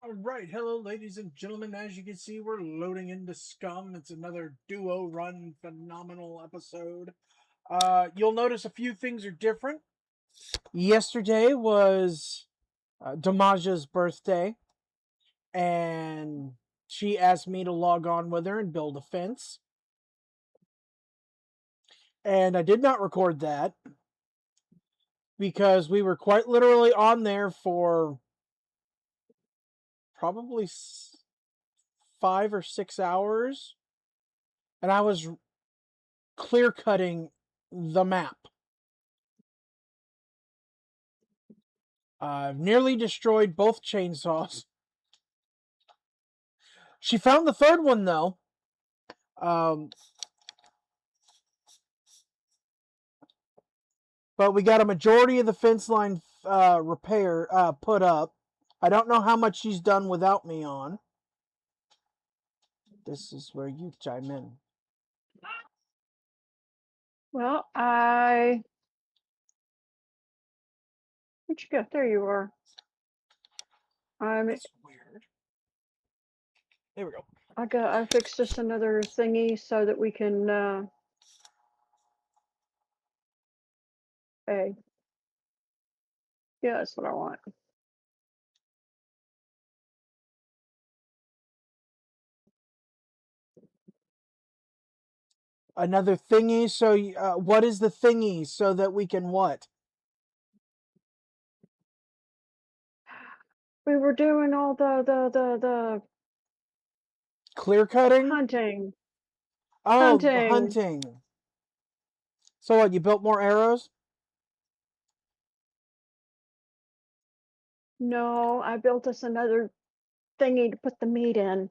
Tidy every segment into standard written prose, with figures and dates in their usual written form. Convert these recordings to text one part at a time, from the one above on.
All right, hello, ladies and gentlemen. As you can see, we're loading into SCUM. It's another duo run phenomenal episode. You'll notice a few things are different. Yesterday was Damaja's birthday, and she asked me to log on with her and build a fence. And I did not record that because we were quite literally on there for probably 5 or 6 hours, and I was clear cutting the map. I've nearly destroyed both chainsaws. She found the third one, though. But we got a majority of the fence line put up. I don't know how much she's done without me on. This is where you chime in. Well, where'd you go? There you are. That's weird. There we go. I fixed just another thingy so that we can, hey. Yeah, that's what I want. Another thingy. So, what is the thingy so that we can what? We were doing all the Clear cutting? hunting. Oh, the Hunting. hunting. So what, you built more arrows? No, I built us another thingy to put the meat in.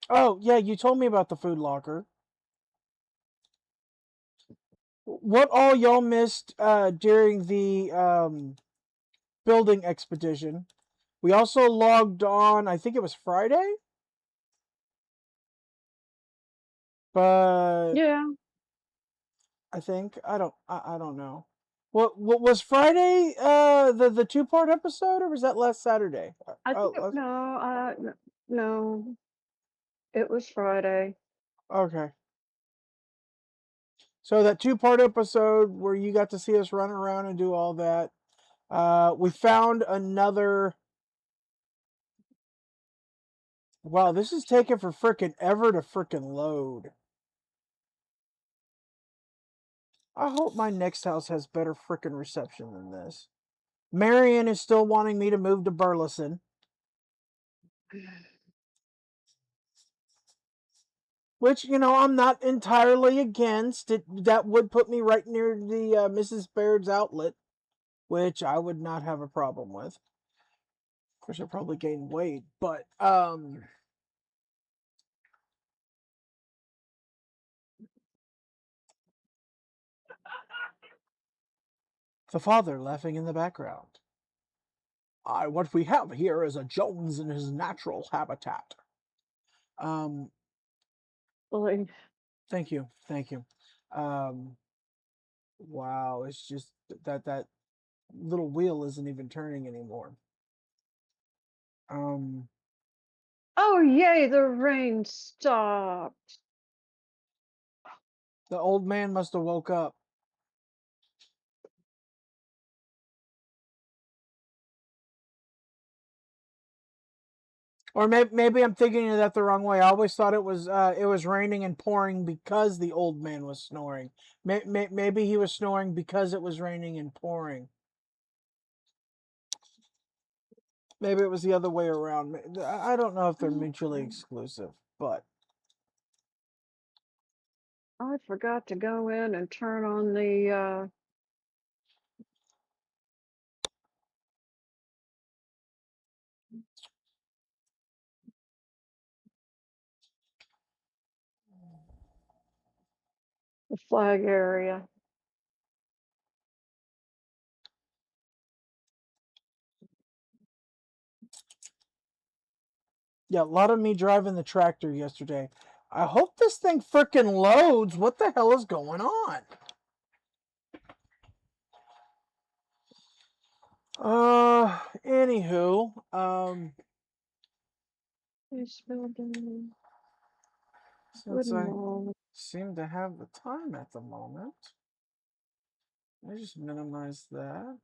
Oh, yeah, you told me about the food locker. What all y'all missed during the building expedition? We also logged on, I think it was Friday? But Yeah. I think I don't know. What was Friday the two-part episode, or was that last Saturday? I think no, it was Friday. Okay. So that two-part episode where you got to see us run around and do all that. We found another. Wow, this is taking for frickin' ever to frickin' load. I hope my next house has better frickin' reception than this. Marion is still wanting me to move to Burleson. Which, I'm not entirely against. That would put me right near the Mrs. Baird's outlet, which I would not have a problem with. Of course, I'd probably gain weight, but, the father laughing in the background. What we have here is a Jones in his natural habitat. Like, Thank you. Wow, it's just that little wheel isn't even turning anymore. oh yay, the rain stopped. The old man must have woke up. Or maybe I'm thinking of that the wrong way. I always thought it was raining and pouring because the old man was snoring. Maybe he was snoring because it was raining and pouring. Maybe it was the other way around. I don't know if they're mutually exclusive, but I forgot to go in and turn on the flag area. yeah, a lot of me driving the tractor yesterday. I hope this thing frickin' loads. What the hell is going on? Anywho, This building, since wooden I wall. seem to have the time at the moment, I just minimize that.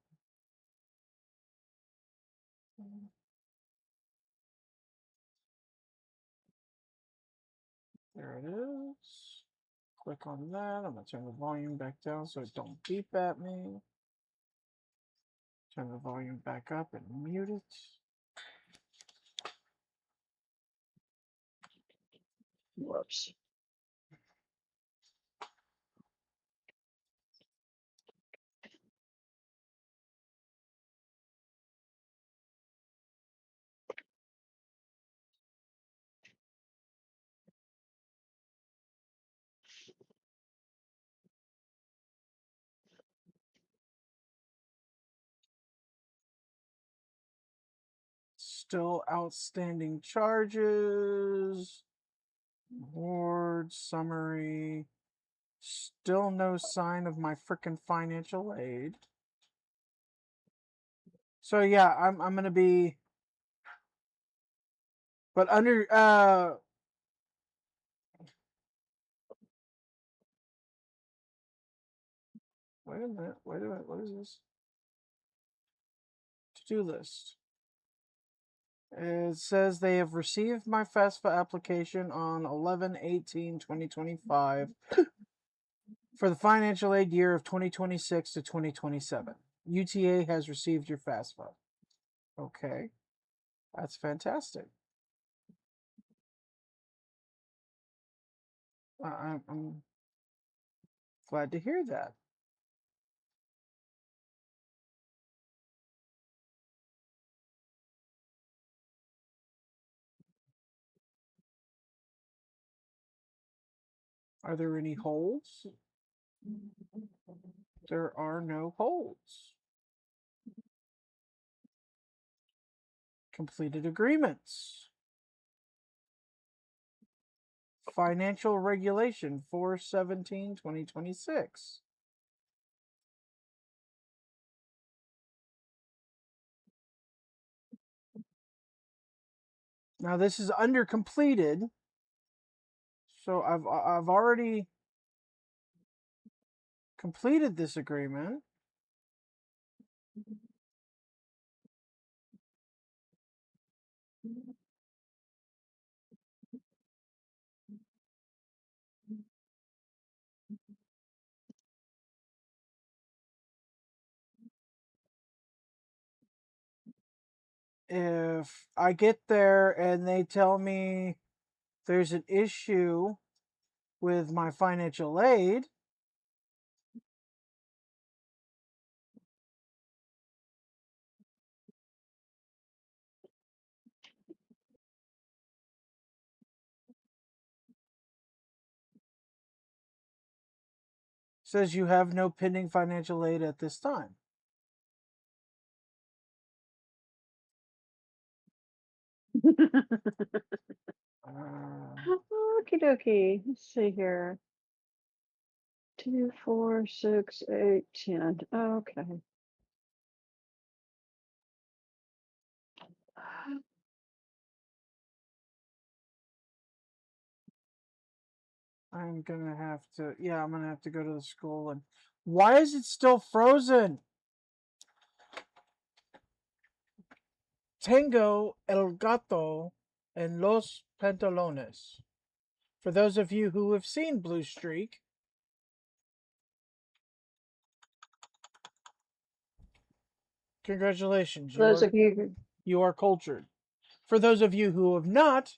There it is. Click on that. I'm going to turn the volume back down so it don't beep at me. Turn the volume back up and mute it. Whoops. Still outstanding charges. Board summary. Still no sign of my frickin' financial aid. So yeah, I'm gonna be, but under wait a minute, what is this? To-do list. It says they have received my FAFSA application on 11/18/2025 for the financial aid year of 2026 to 2027. UTA has received your FAFSA. Okay, that's fantastic. I'm glad to hear that. Are there any holds? There are no holds. Completed agreements. Financial Regulation 4/17/2026. Now this is under completed, so I've already completed this agreement. If I get there and they tell me there's an issue with my financial aid, says you have no pending financial aid at this time. Okie dokie. Let's see here. 2, 4, 6, 8, 10. Okay. I'm gonna have to, yeah, I'm gonna have to go to the school. And why is it still frozen? Tengo el gato en los pantalones. For those of you who have seen Blue Streak, congratulations, Those of you you are cultured. For those of you who have not,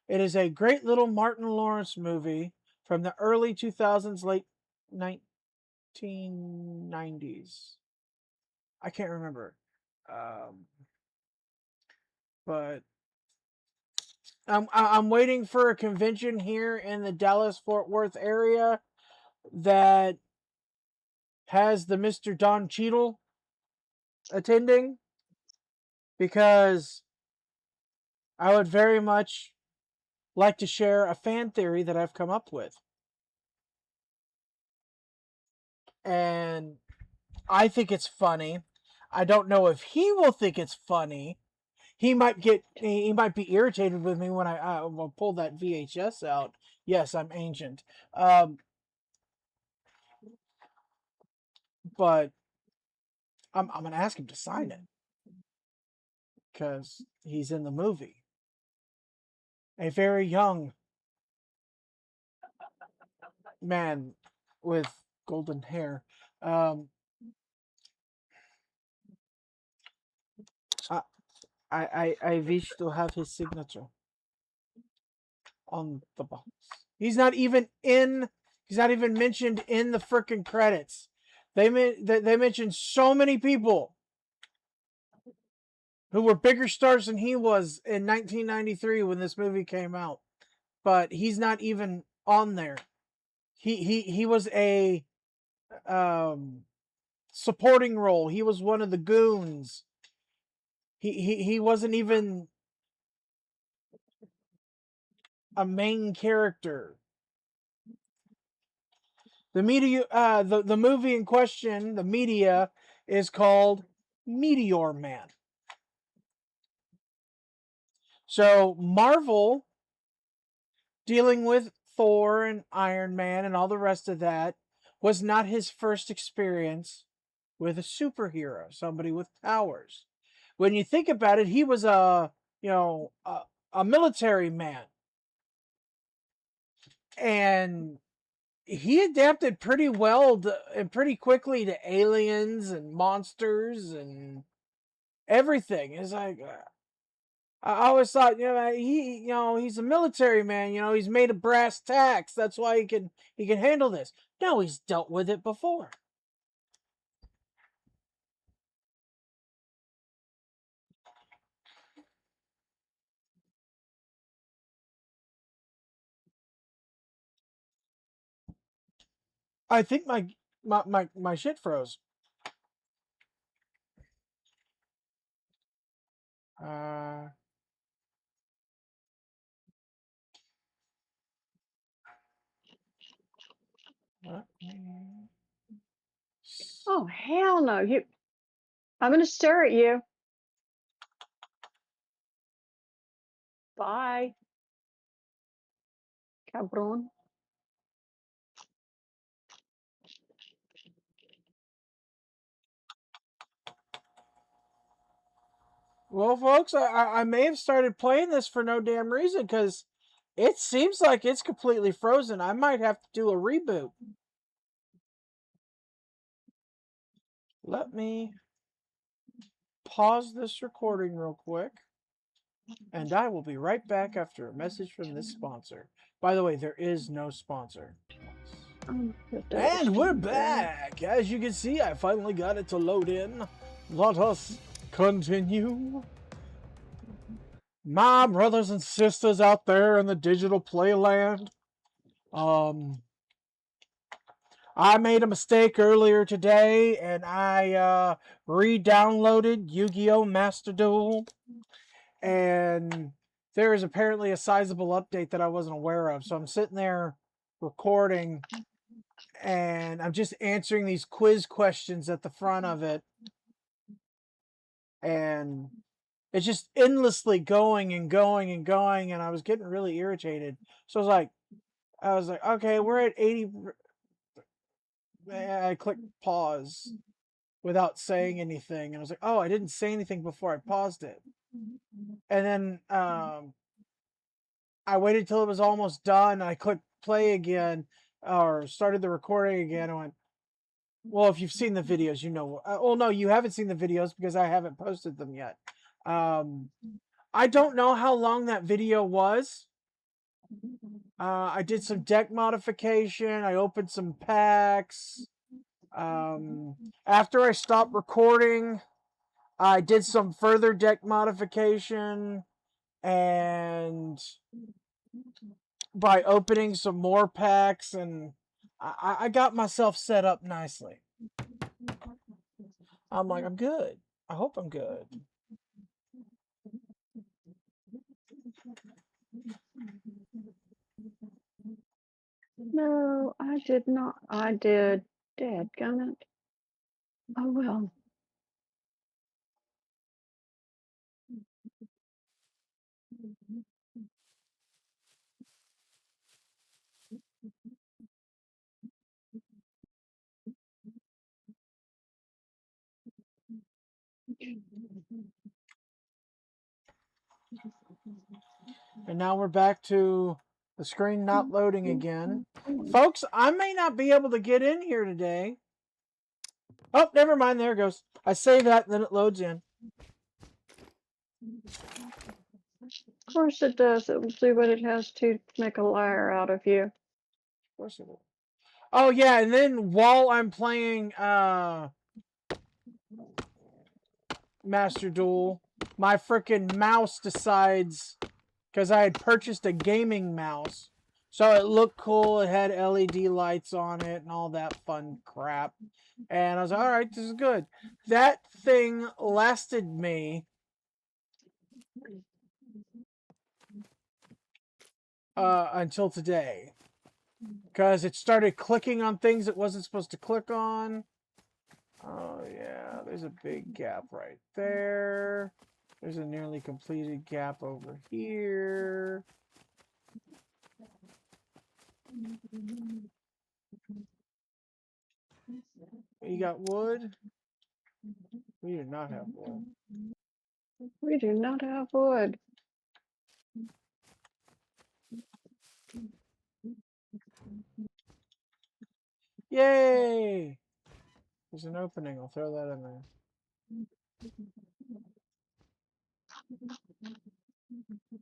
it is a great little Martin Lawrence movie from the early 2000s, late 1990s. I can't remember. But I'm waiting for a convention here in the Dallas Fort Worth area that has the Mr. Don Cheadle attending, because I would very much like to share a fan theory that I've come up with. And I think it's funny. I don't know if he will think it's funny. He might be irritated with me when I will pull that VHS out. Yes, I'm ancient. But I'm gonna ask him to sign it because he's in the movie. A very young man with golden hair. Um, I, I wish to have his signature on the box. He's not even in. He's not even mentioned in the freaking credits. They mentioned so many people who were bigger stars than he was in 1993 when this movie came out, but he's not even on there. He was a um, supporting role. He was one of the goons. He wasn't even a main character. The media, the movie in question, the media is called Meteor Man. So Marvel dealing with Thor and Iron Man and all the rest of that was not his first experience with a superhero, somebody with powers. When you think about it, he was a military man, and he adapted pretty well and pretty quickly to aliens and monsters and everything. It's like I always thought, he's a military man. He's made of brass tacks. That's why he can handle this. No, he's dealt with it before. I think my shit froze. Uh, let me Oh, hell no. I'm going to stare at you. Bye. Cabron. Well, folks, I may have started playing this for no damn reason because it seems like it's completely frozen. I might have to do a reboot. Let me pause this recording real quick, and I will be right back after a message from this sponsor. By the way, there is no sponsor. And we're back! As you can see, I finally got it to load in. Let us continue. My brothers and sisters out there in the digital playland. I made a mistake earlier today and I re-downloaded Yu-Gi-Oh! Master Duel, and there is apparently a sizable update that I wasn't aware of. So I'm sitting there recording and I'm just answering these quiz questions at the front of it, and it's just endlessly going and going and going, and I was getting really irritated. So I was like, okay, we're at 80. I clicked pause without saying anything, and I was like, oh, I didn't say anything before I paused it. And then I waited till it was almost done. I clicked play again, or started the recording again. I went, well, if you've seen the videos, you know. Oh no, you haven't seen the videos because I haven't posted them yet. I don't know how long that video was. I did some deck modification. I opened some packs. After I stopped recording, I did some further deck modification, and by opening some more packs, and I got myself set up nicely. I'm like, I'm good. I hope I'm good. No, I did not. I did. Dadgummit. Oh, well. And now we're back to the screen not loading again. Folks, I may not be able to get in here today. Oh, never mind. There it goes. I say that, then it loads in. Of course it does. It will do what it has to make a liar out of you. Of course it will. Oh, yeah, and then while I'm playing Master Duel, my freaking mouse decides, because I had purchased a gaming mouse, so it looked cool. It had LED lights on it and all that fun crap. And I was like, all right, this is good. That thing lasted me until today. Because it started clicking on things it wasn't supposed to click on. Oh, yeah, there's a big gap right there. There's a nearly completed gap over here. You got wood? We do not have wood. We do not have wood. Yay! There's an opening. I'll throw that in there.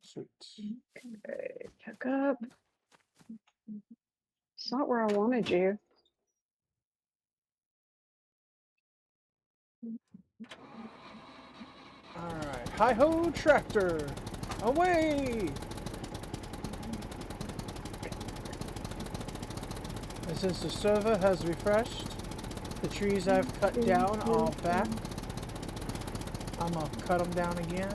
Sweet. Okay, pick up. It's not where I wanted you. Alright. Hi-ho, tractor! Away! And since the server has refreshed, the trees I've cut down are back. I'm gonna cut them down again.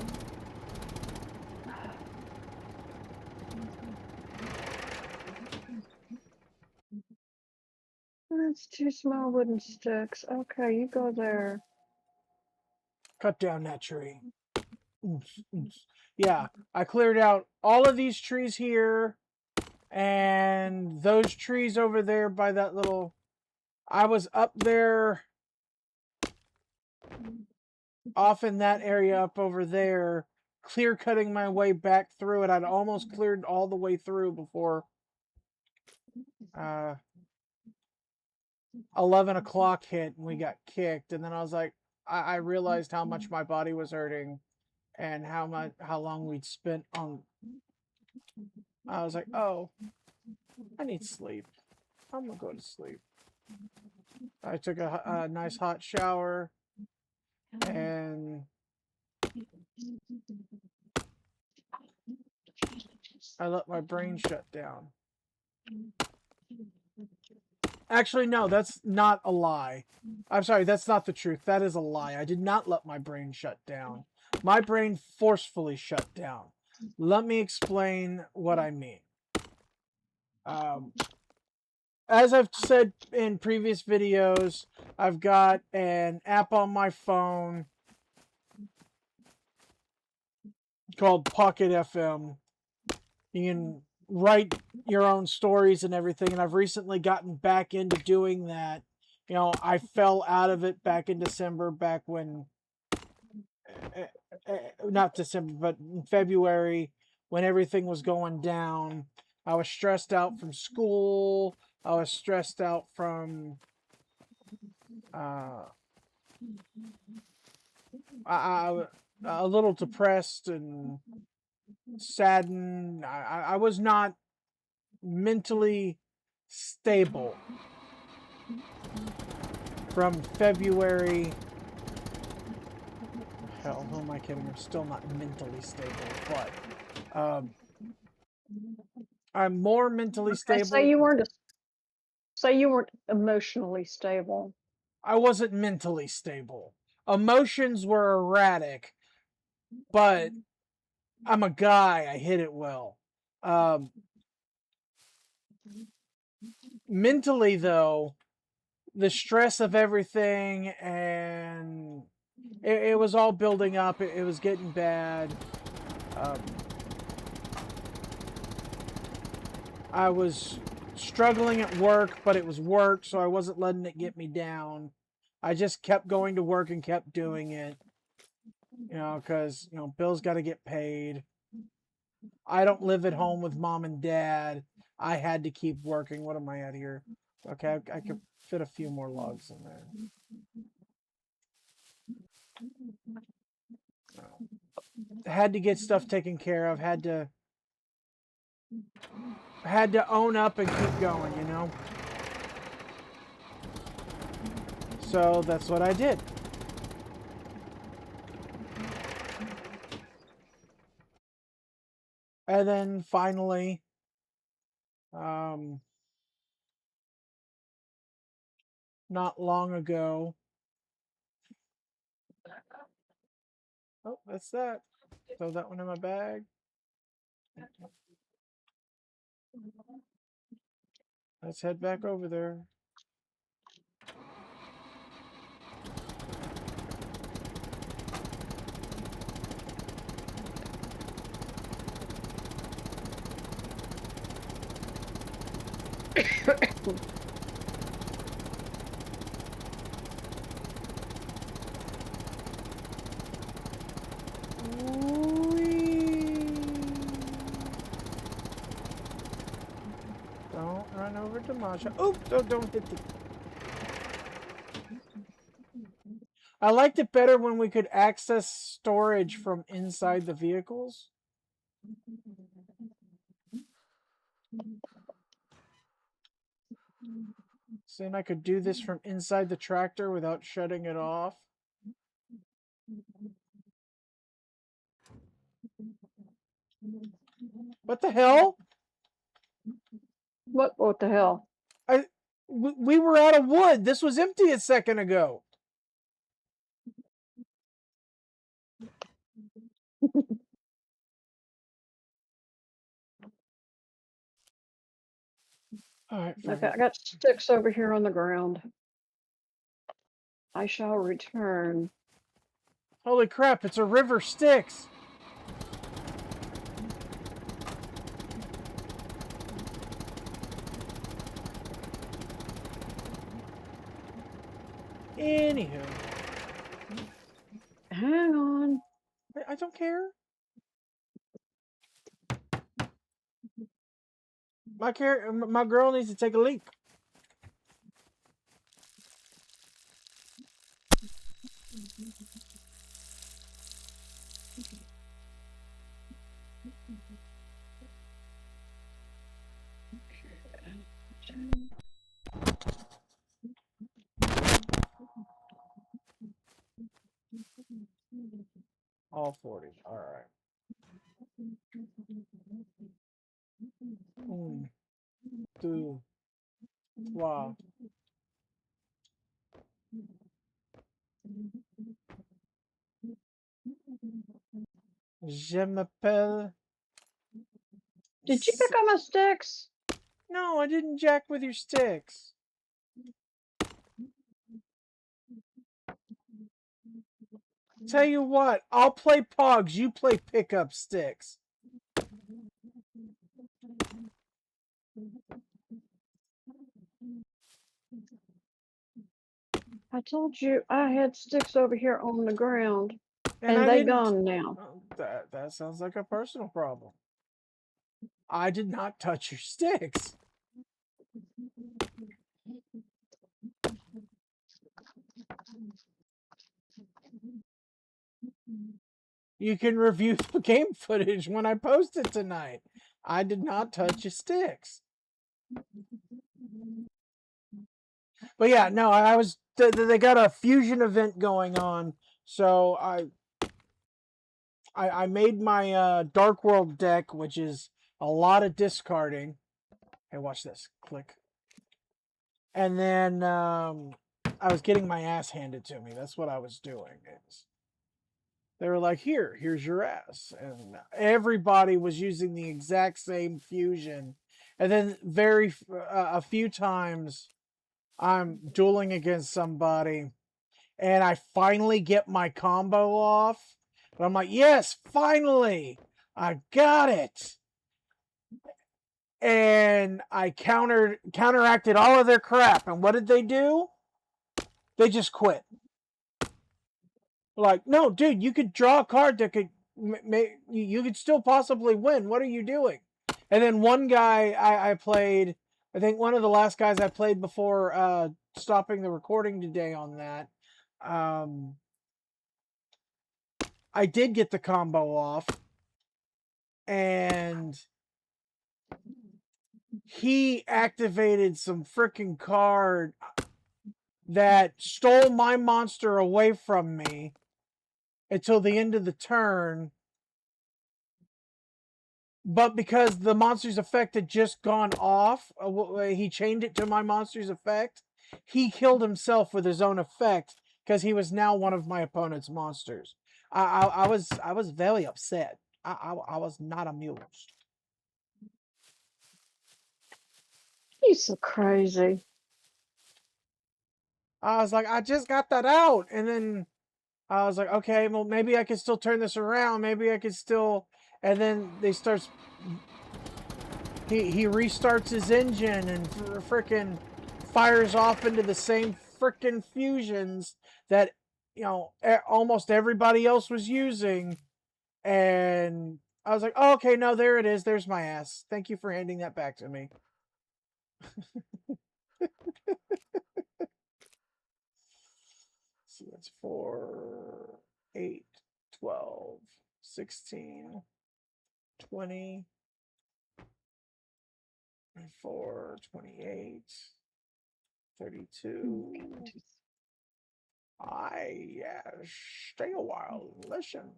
That's 2 small wooden sticks. Okay, you go there. Cut down that tree. Yeah, I cleared out all of these trees here and those trees over there by that little... I was up there off in that area up over there, clear cutting my way back through it. I'd almost cleared all the way through before 11 o'clock hit and we got kicked. And then I was like, I realized how much my body was hurting and how long we'd spent on... I was like, oh, I need sleep. I'm gonna go to sleep. I took a nice hot shower and I let my brain shut down. Actually, no, that's not a lie. I'm sorry, that's not the truth. That is a lie. I did not let my brain shut down. My brain forcefully shut down. Let me explain what I mean. As I've said in previous videos, I've got an app on my phone called Pocket FM. You can write your own stories and everything, and I've recently gotten back into doing that. You know, I fell out of it back in December, back when, not December, but in February, when everything was going down. I was stressed out from school. I was stressed out from a little depressed and saddened. I was not mentally stable from February. Hell, who am I kidding? I'm still not mentally stable, but I'm more mentally stable. Say you weren't emotionally stable. I wasn't mentally stable. Emotions were erratic, but I'm a guy. I hit it well. Mentally, though, the stress of everything and it was all building up. It was getting bad. I was struggling at work, but it was work, so I wasn't letting it get me down. I just kept going to work and kept doing it. You know, because, you know, bills got to get paid. I don't live at home with mom and dad. I had to keep working. What am I at here? Okay, I could fit a few more logs in there. Had to get stuff taken care of. Had to own up and keep going, you know? So that's what I did. And then finally, not long ago. Oh, that's that. Throw that one in my bag. Let's head back over there. Don't run over to Masha. Oop! Don't hit the... I liked it better when we could access storage from inside the vehicles. Saying I could do this from inside the tractor without shutting it off. What the hell? What the hell? We were out of wood. This was empty a second ago. All right, Okay, I got sticks over here on the ground. I shall return. Holy crap, it's a river Styx. Anywho. Hang on. I don't care. My girl needs to take a leak. All 40. All right. 1, 2, 3. Je m'appelle. Did you pick up my sticks? No, I didn't jack with your sticks. Tell you what, I'll play Pogs, you play pickup sticks. I told you I had sticks over here on the ground, And and I they didn't. gone now. That sounds like a personal problem. I did not touch your sticks. You can review the game footage when I post it tonight. I did not touch your sticks. But yeah, no, I was. They got a fusion event going on, so I made my Dark World deck, which is a lot of discarding. Hey, watch this. Click. And then I was getting my ass handed to me. That's what I was doing. They were like, here's your ass. And everybody was using the exact same fusion. And then a few times I'm dueling against somebody and I finally get my combo off. But I'm like, yes, finally, I got it. And I counteracted all of their crap. And what did they do? They just quit. Like, no, dude, you could draw a card that could you could still possibly win. What are you doing? And then one guy I played, I think one of the last guys I played before stopping the recording today on that, I did get the combo off, and he activated some freaking card that stole my monster away from me until the end of the turn. But because the monster's effect had just gone off, he chained it to my monster's effect. He killed himself with his own effect because he was now one of my opponent's monsters. I was very upset. I was not amused. He's so crazy. I was like, I just got that out, and then I was like, okay, well maybe I can still turn this around. Maybe I could still. And then they starts. He restarts his engine and freaking fires off into the same freaking fusions that almost everybody else was using. And I was like, oh, okay, no, there it is. There's my ass. Thank you for handing that back to me. So that's 4, 8, 12, 16, 20, 24, 28, 32. Stay a while and listen.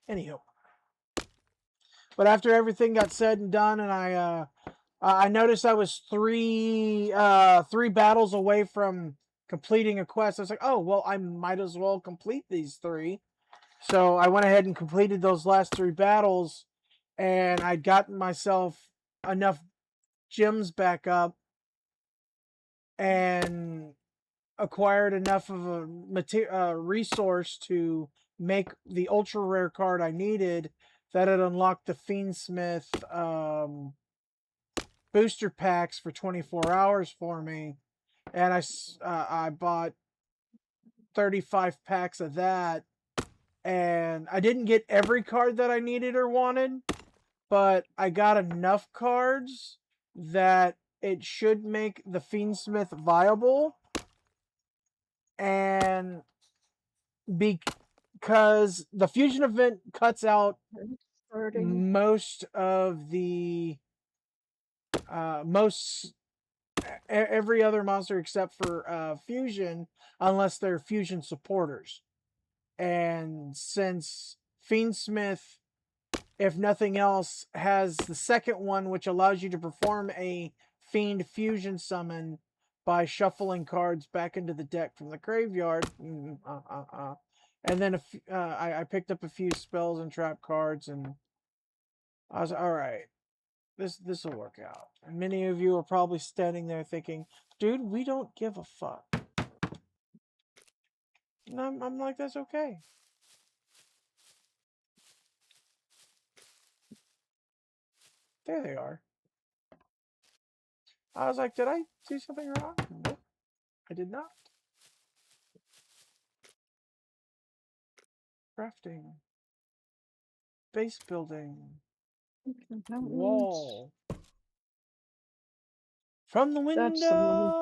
Anywho, but after everything got said and done, and I noticed I was three battles away from completing a quest. I was like, oh well, I might as well complete these 3. So I went ahead and completed those last 3 battles, and I'd gotten myself enough gems back up and acquired enough of a resource to make the ultra rare card I needed that had unlocked the Fiendsmith booster packs for 24 hours for me, and I bought 35 packs of that, and I didn't get every card that I needed or wanted, but I got enough cards that it should make the Fiendsmith viable. And because the fusion event cuts out most of the every other monster except for fusion, unless they're fusion supporters. And since Fiendsmith, if nothing else, has the second one, which allows you to perform a Fiend fusion summon by shuffling cards back into the deck from the graveyard. And then I picked up a few spells and trap cards, and I was all right. This will work out. And many of you are probably standing there thinking, dude, we don't give a fuck. And I'm like, that's okay. There they are. I was like, did I do something wrong? Nope, I did not. Crafting. Base building. Wall. From the window. That's the money.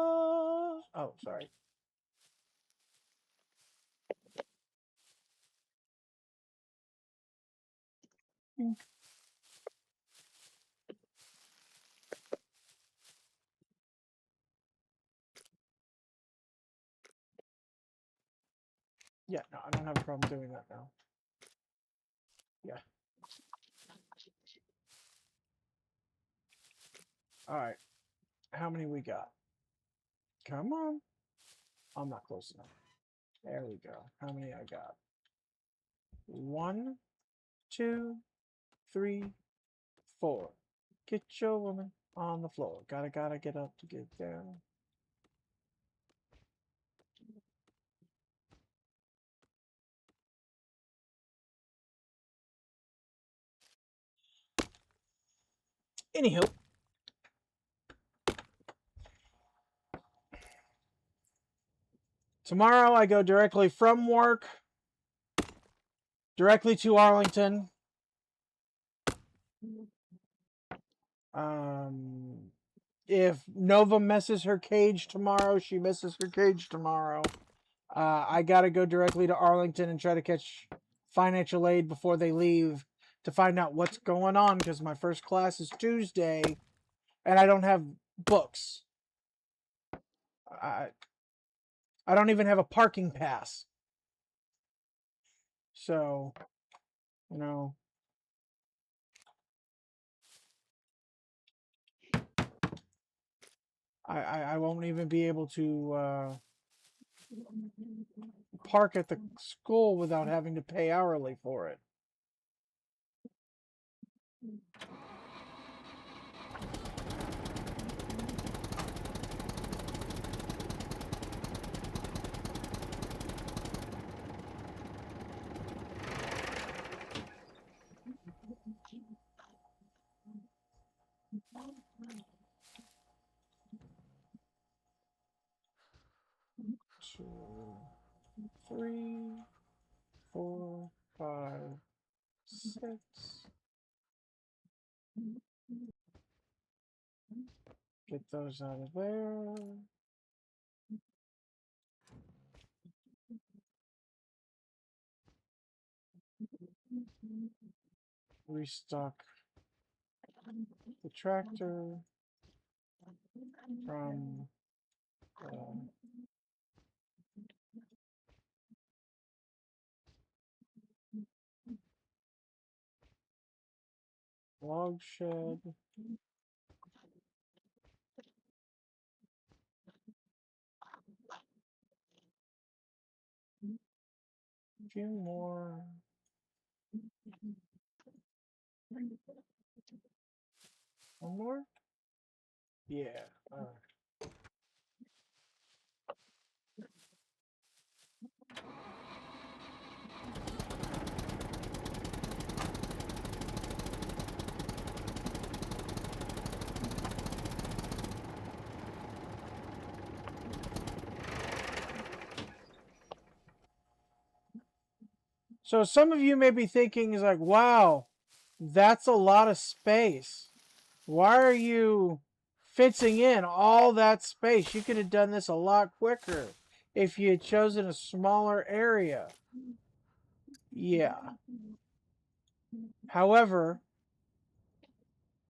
Oh, sorry. Yeah, no, I don't have a problem doing that now. Yeah. All right. How many we got? Come on. I'm not close enough. There we go. How many I got? 1, 2, 3, 4. Get your woman on the floor. Gotta get up to get down. Anywho. Tomorrow I go directly from work, directly to Arlington. If Nova misses her cage tomorrow, she misses her cage tomorrow. I got to go directly to Arlington and try to catch financial aid before they leave to find out what's going on, because my first class is Tuesday and I don't have books. I don't even have a parking pass. So, you know, I won't even be able to park at the school without having to pay hourly for it. Two, three, 4, 5, 6. Get those out of there. Restock the tractor from log shed. A few more. One more? Yeah. All right. So some of you may be thinking is like, wow, that's a lot of space. Why are you fencing in all that space? You could have done this a lot quicker if you had chosen a smaller area. Yeah. However,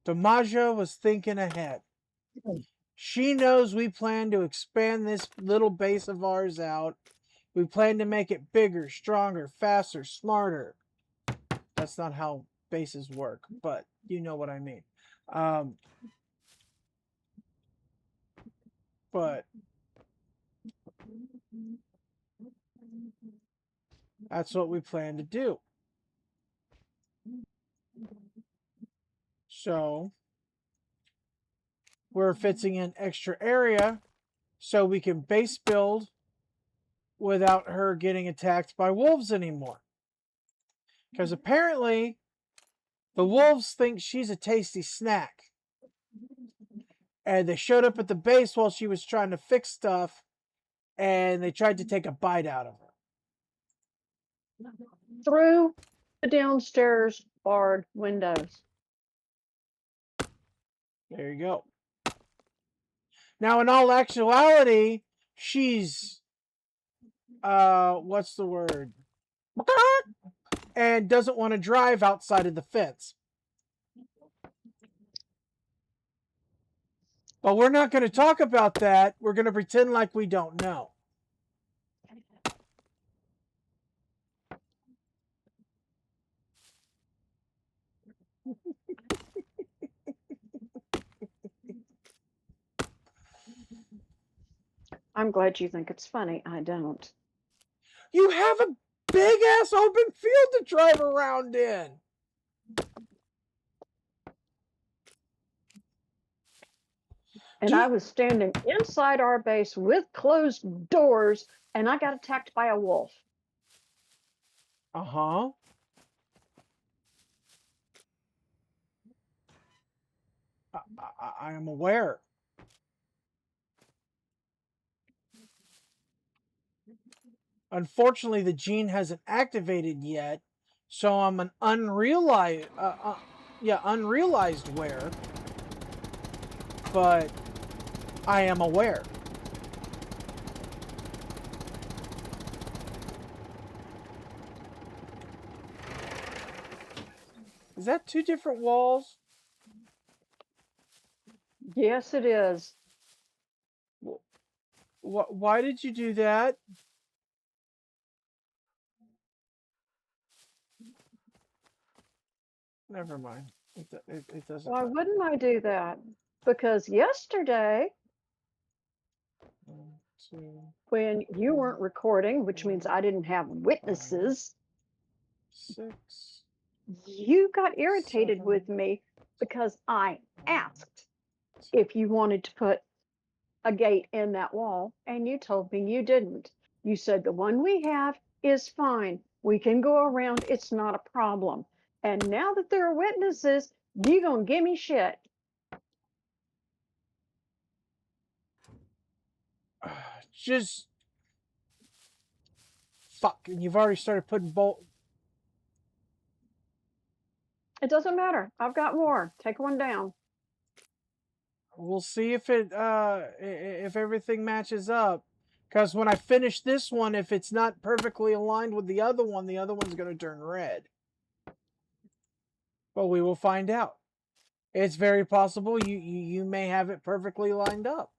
Damaja was thinking ahead. She knows we plan to expand this little base of ours out. We plan to make it bigger, stronger, faster, smarter. That's not how bases work, but you know what I mean. But that's what we plan to do. So we're fitting in extra area so we can base build without her getting attacked by wolves anymore. Because apparently the wolves think she's a tasty snack. And they showed up at the base while she was trying to fix stuff, and they tried to take a bite out of her. Through the downstairs barred windows. There you go. Now, in all actuality, she's, what's the word? And doesn't want to drive outside of the fence. But we're not going to talk about that. We're going to pretend like we don't know. I'm glad you think it's funny. I don't. You have a big ass open field to drive around in. And I was standing inside our base with closed doors, and I got attacked by a wolf. Uh-huh. I am aware. Unfortunately, the gene hasn't activated yet, so I'm an unrealized, unrealized where, but I am aware. Is that two different walls? Yes, it is. Why did you do that? Never mind. It doesn't Why matter. wouldn't I do that? Because yesterday, One, two, when you weren't recording, which means I didn't have 5, witnesses, 6, you got irritated 7, with me because I 1, asked if you wanted to put a gate in that wall, and you told me you didn't. You said the one we have is fine. We can go around. It's not a problem. And now that there are witnesses, you gonna give me shit. just fuck. And you've already started putting bolt. It doesn't matter. I've got more. Take one down. We'll see if if everything matches up. Because when I finish this one, if it's not perfectly aligned with the other one's going to turn red. But we will find out. It's very possible you may have it perfectly lined up.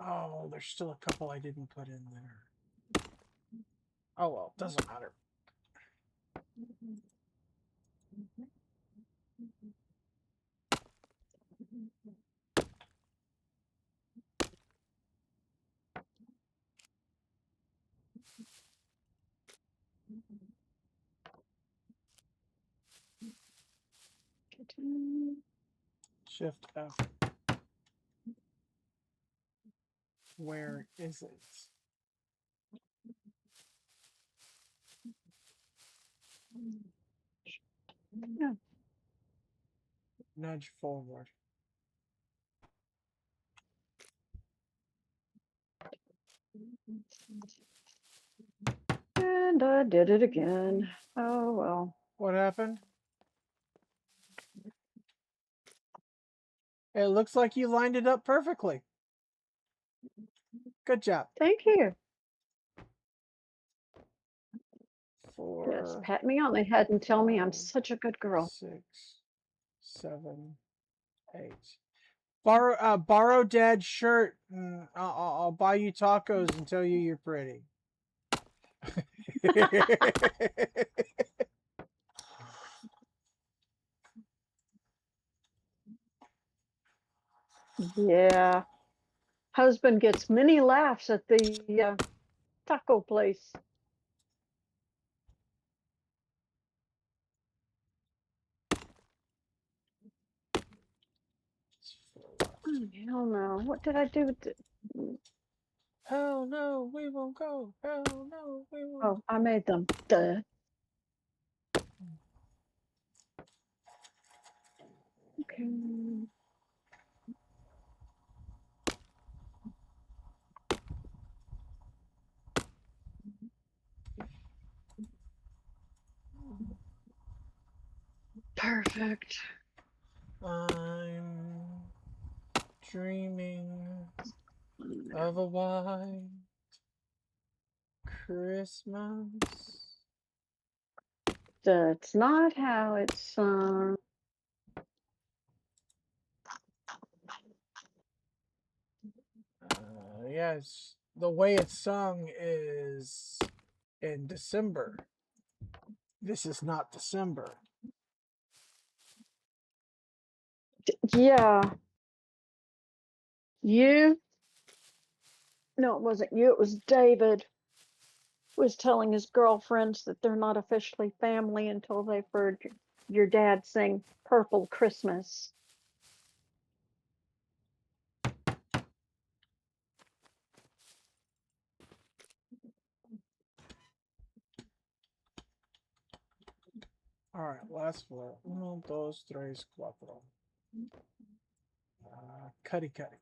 Oh, there's still a couple I didn't put in there. Oh well, doesn't matter. Shift F. Where is it? Yeah. Nudge forward. And I did it again. Oh well. What happened? It looks like you lined it up perfectly. Good job. Thank you. Yes, 4, pat me on the head and tell me I'm 5, such a good girl. 6, 7, 8. Borrow Dad's shirt. And I'll buy you tacos and tell you you're pretty. Yeah. Husband gets many laughs at the taco place. Oh, hell no. What did I do with the... Hell no, we won't go. Hell no, we won't. Oh, I made them. Duh. Okay. Perfect. I'm dreaming. of a white Christmas. That's not how it's sung. Yes, the way it's sung is in December. This is not December. Yeah, you. No, it wasn't you. It was David. Was telling his girlfriends that they're not officially family until they've heard your dad sing Purple Christmas. All right, last floor. Uno, dos, tres, cuatro. Cuddy, cuddy.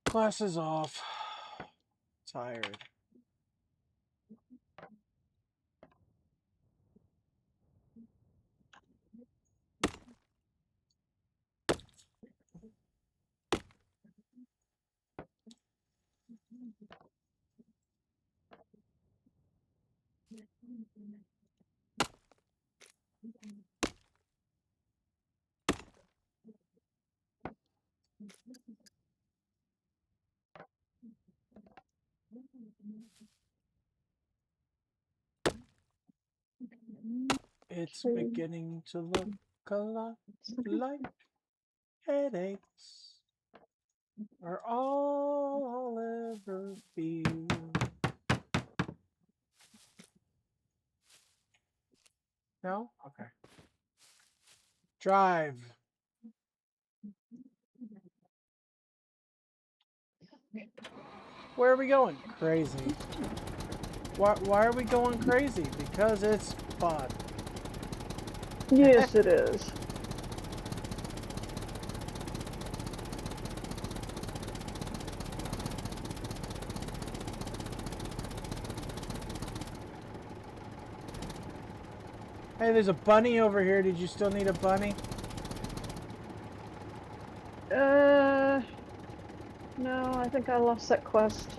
Glasses off. Tired. It's beginning to look a lot like headaches are all I'll ever feel. No? Okay. Drive. Where are we going? Crazy. Why are we going crazy? Because it's fun. Yes, it is. Hey, there's a bunny over here. Did you still need a bunny? No, I think I lost that quest.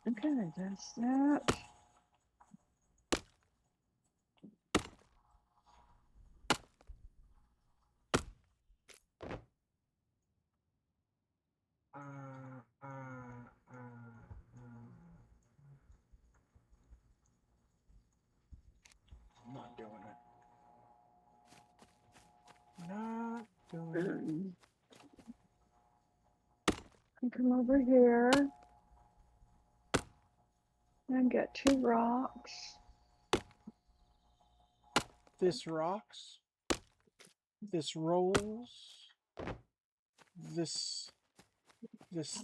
Okay, that's that. Not doing it. Not doing I come over here and get 2 rocks. it. This rocks. This rolls. This. This.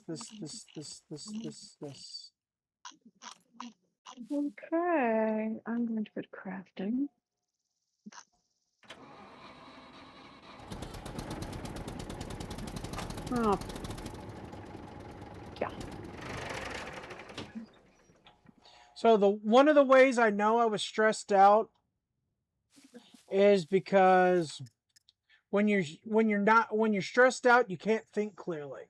Okay, I'm going to go to crafting. Oh, yeah. So one of the ways I know I was stressed out is because when you're stressed out, you can't think clearly.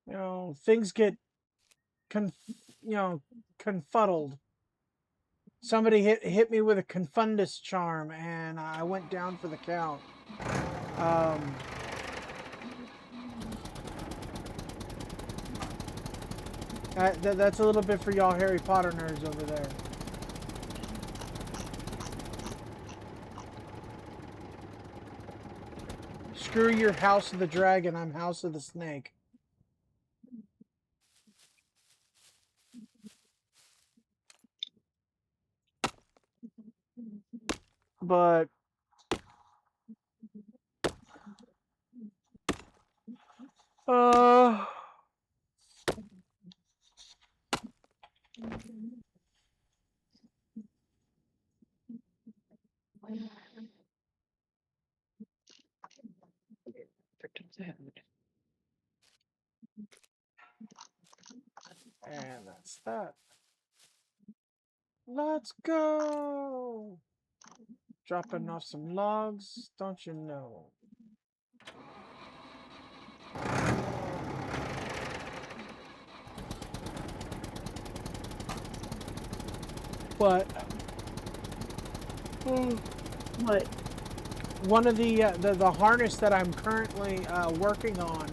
You know, things get confuddled. Somebody hit me with a confundus charm, and I went down for the count. That's a little bit for y'all Harry Potter nerds over there. Screw your House of the Dragon, I'm House of the Snake. But Uh, and that's that. Let's go. Dropping off some logs, don't you know? But What? one of the harness that I'm currently working on,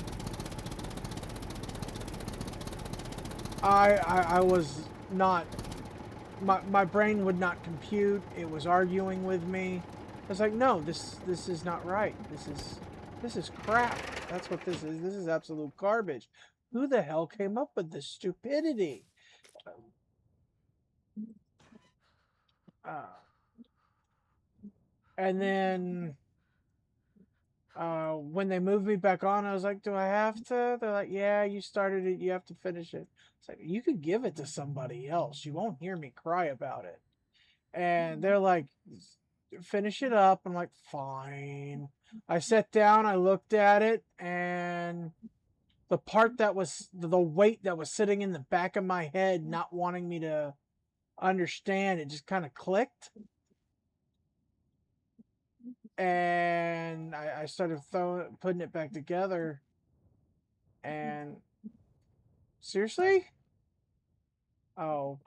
I was not, my brain would not compute. It was arguing with me. I was like, no, this is not right. This is crap. That's what this is. This is absolute garbage. Who the hell came up with this stupidity? And then when they moved me back on, I was like, do I have to? They're like, yeah, you started it. You have to finish it. It's like, you could give it to somebody else. You won't hear me cry about it. And they're like, finish it up. I'm like, fine. I sat down, I looked at it, and the part that was the weight that was sitting in the back of my head, not wanting me to understand, it just kind of clicked. And I started putting it back together. And seriously? Oh.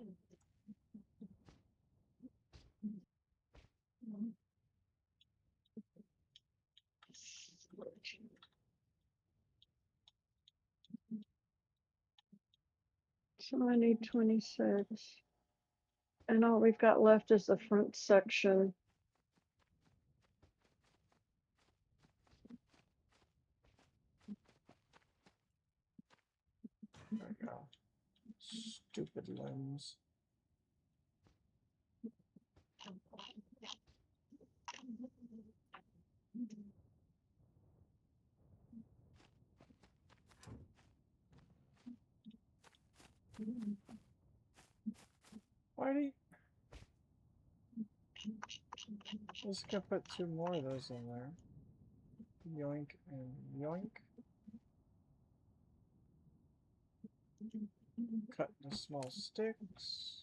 So I need 26. And all we've got left is the front section. There we go. Stupid limbs. Why do you... Just gonna put 2 more of those in there. Yoink and yoink. Cut the small sticks.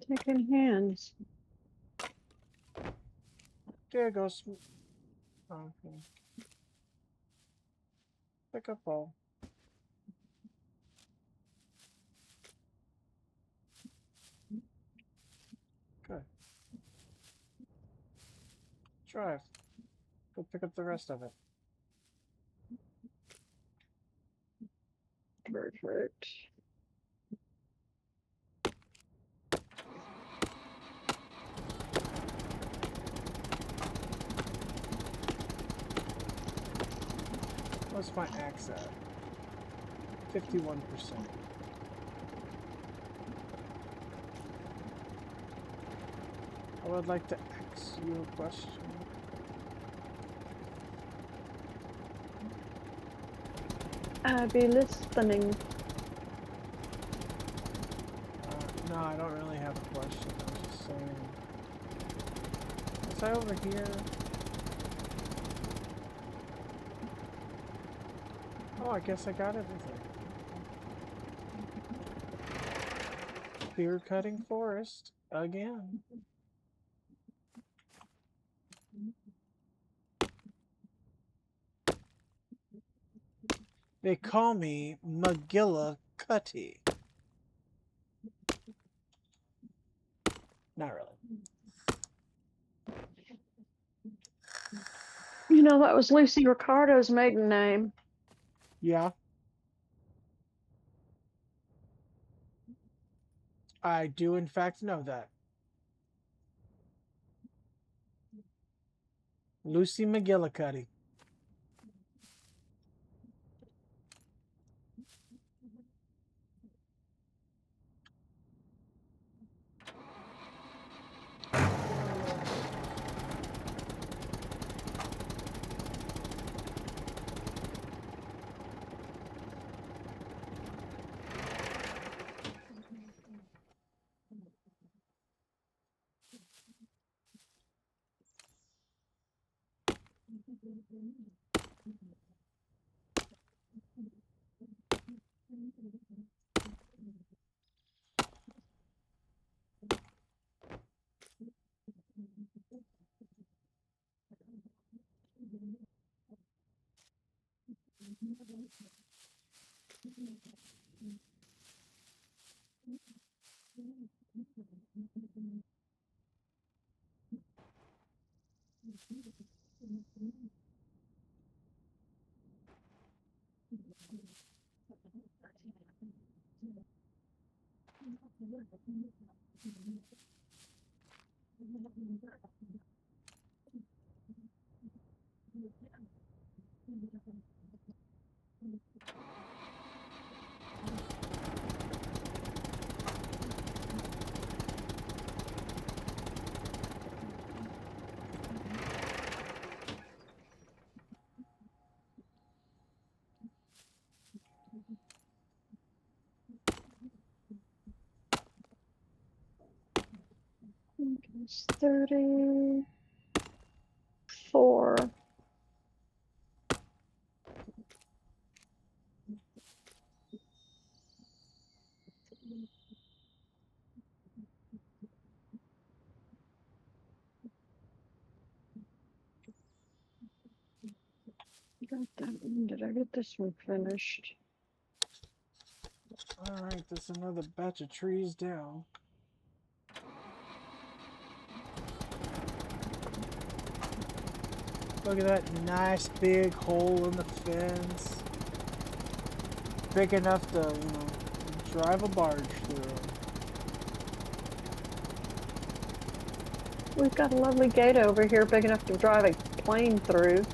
Taking hands. There goes. Okay. Pick up all. Good. Drive. Go pick up the rest of it. Perfect. What's my axe at? 51%. I would like to ask you a question. I'll be listening. No, I don't really have a question. I was just saying. Was I over here? Oh, I guess I got everything. Clear cutting forest again. They call me McGillicuddy. Not really. You know, that was Lucy Ricardo's maiden name. Yeah. I do, in fact, know that. Lucy McGillicuddy. It's 34. Got that one. Did I get this one finished? All right, that's another batch of trees down. Look at that nice big hole in the fence. Big enough to, drive a barge through. We've got a lovely gate over here, big enough to drive a plane through.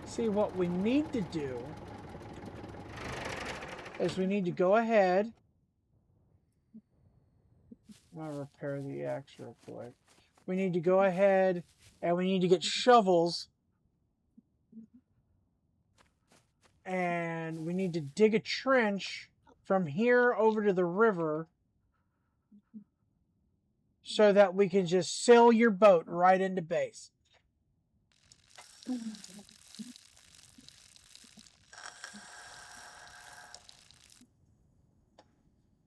See, what we need to do is we need to go ahead. I'll repair the axe real quick. We need to go ahead and we need to get shovels. And we need to dig a trench from here over to the river so that we can just sail your boat right into base.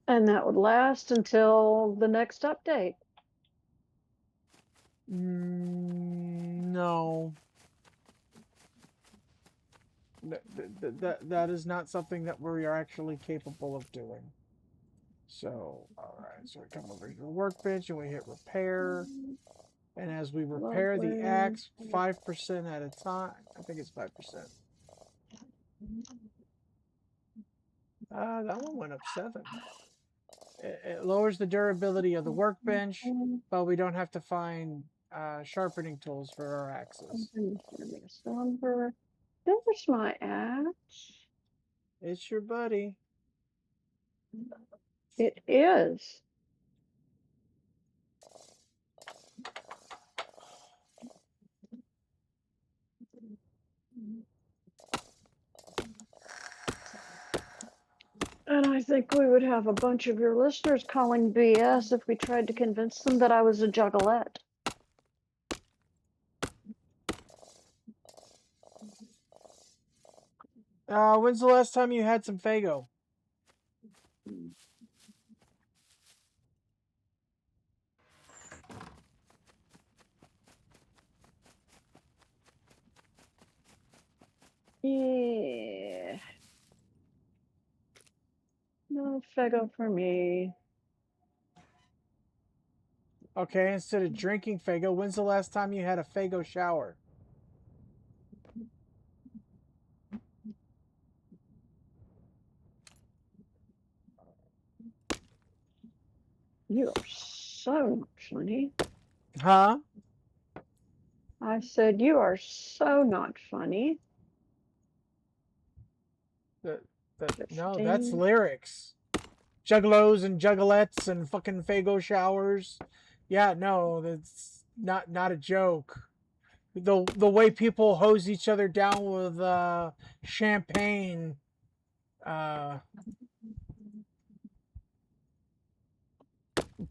And that would last until the next update. No. That is not something that we are actually capable of doing. So, alright, so we come over to the workbench and we hit repair. And as we repair the axe, 5% at a time. I think it's 5%. That one went up 7. It lowers the durability of the workbench, but we don't have to find sharpening tools for our axes. There's my axe. It's your buddy. It is. And I think we would have a bunch of your listeners calling BS if we tried to convince them that I was a juggalette. When's the last time you had some Fago? Yeah. No Fago for me. Okay, instead of drinking Fago, when's the last time you had a Fago shower? You are so not funny. Huh? I said, you are so not funny. No, that's lyrics. Juggalos and juggalettes and fucking Fago showers. Yeah, no, that's not a joke. The way people hose each other down with champagne.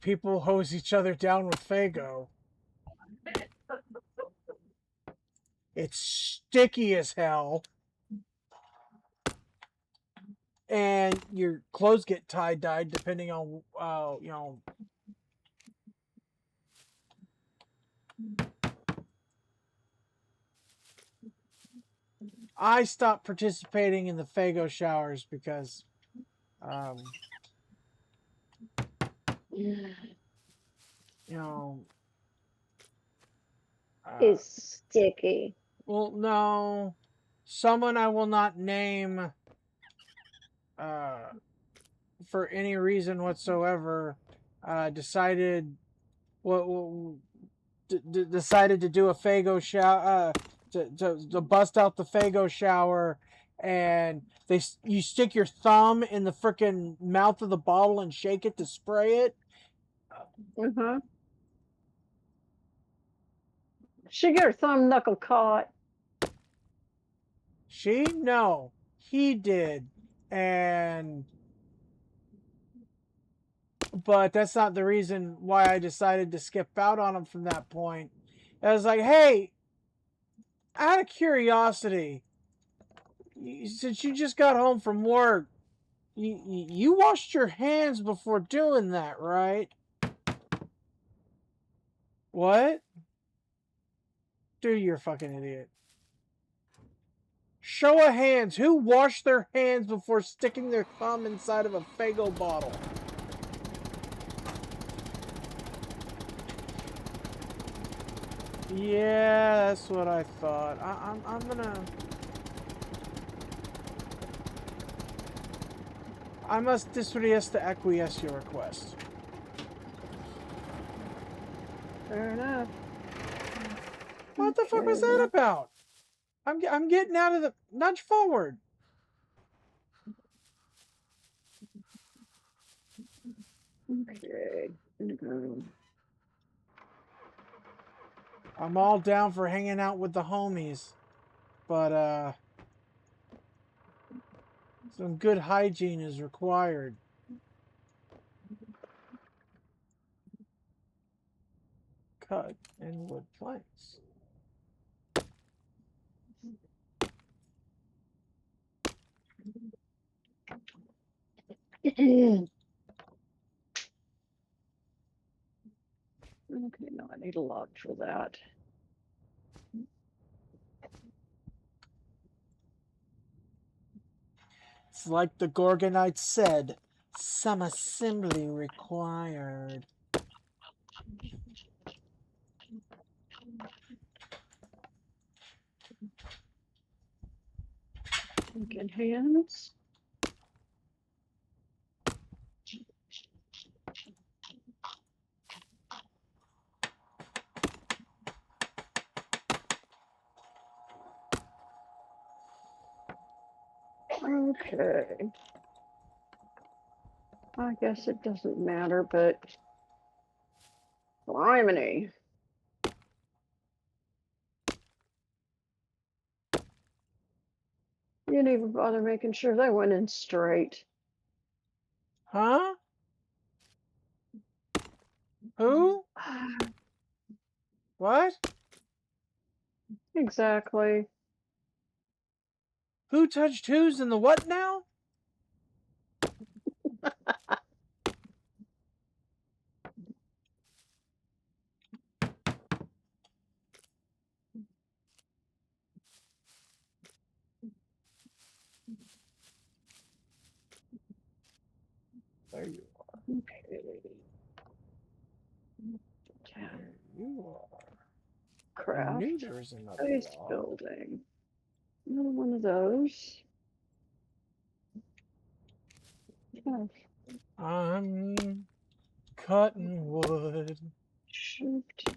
People hose each other down with Fago. It's sticky as hell. And your clothes get tie-dyed depending on, I stopped participating in the Fago showers because, you know, It's sticky. well, no, someone I will not name, uh, for any reason whatsoever, decided what decided to do a Fago shower, to bust out the Fago shower, and you stick your thumb in the freaking mouth of the bottle and shake it to spray it. Uh-huh. She get her thumb knuckle caught. No, he did, and but that's not the reason why I decided to skip out on him from that point. I was like, hey, out of curiosity, since you just got home from work, you washed your hands before doing that, right? What? Dude, you're a fucking idiot. Show of hands. Who washed their hands before sticking their thumb inside of a Fago bottle? Yeah, that's what I thought. I'm gonna... I must disregard to acquiesce your request. Fair enough. What the fuck was that about? I'm getting out of the... Nudge forward. Okay. I'm all down for hanging out with the homies. But, some good hygiene is required. Cut and wood planks. Okay, no, I need a log for that. It's like the Gorgonites said, some assembly required. Good hands. Okay. I guess it doesn't matter, but blimey. You didn't even bother making sure they went in straight. Huh? Who? What? Exactly. Who touched who's in the what now? There you are. Okay. There you are. I Craft. knew there was another Base log. building. Another one of those. Oh, I'm cutting wood. shift.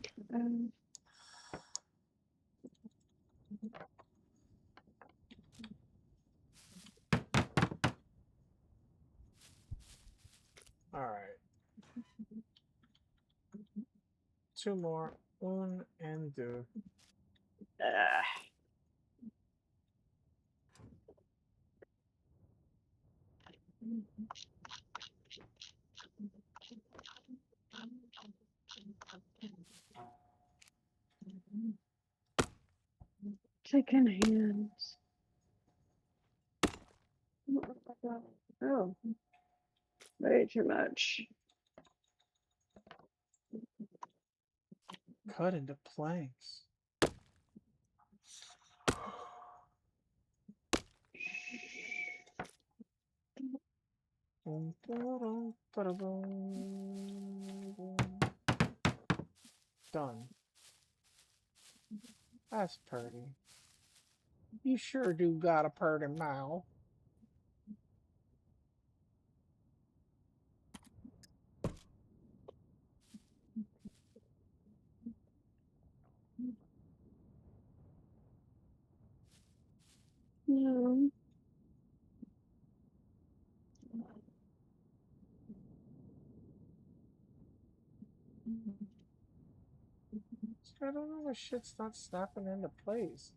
Alright. Two more. Un and deux. Chicken hands. Oh, way too much. Cut into planks. Done. That's pretty. You sure do got a pretty mouth. No. I don't know why shit's not snapping into place.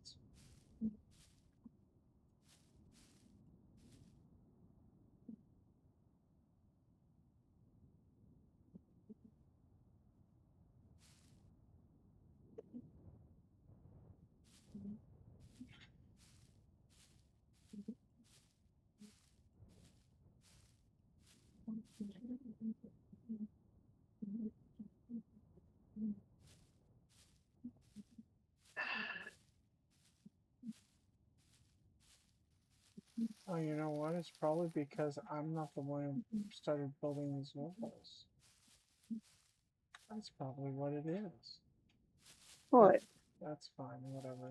Oh, you know what? It's probably because I'm not the one who started building these walls. That's probably what it is. What? That's fine, whatever.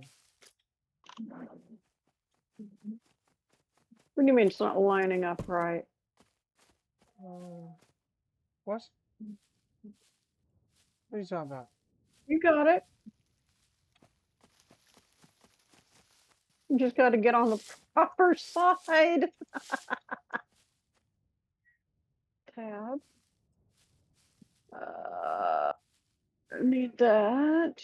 What do you mean it's not lining up right? What? What are you talking about? You got it. You just got to get on the proper side. Tab. Need that.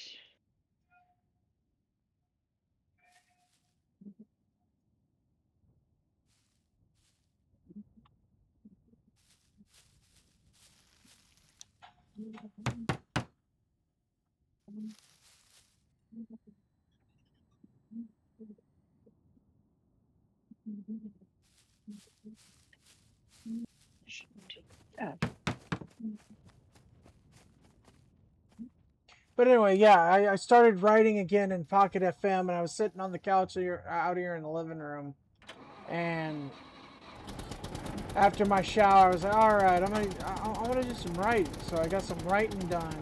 That. But anyway, yeah, I started writing again in Pocket FM, and I was sitting on the couch out here in the living room, and after my shower, I was like, all right, I want to do some writing. So I got some writing done,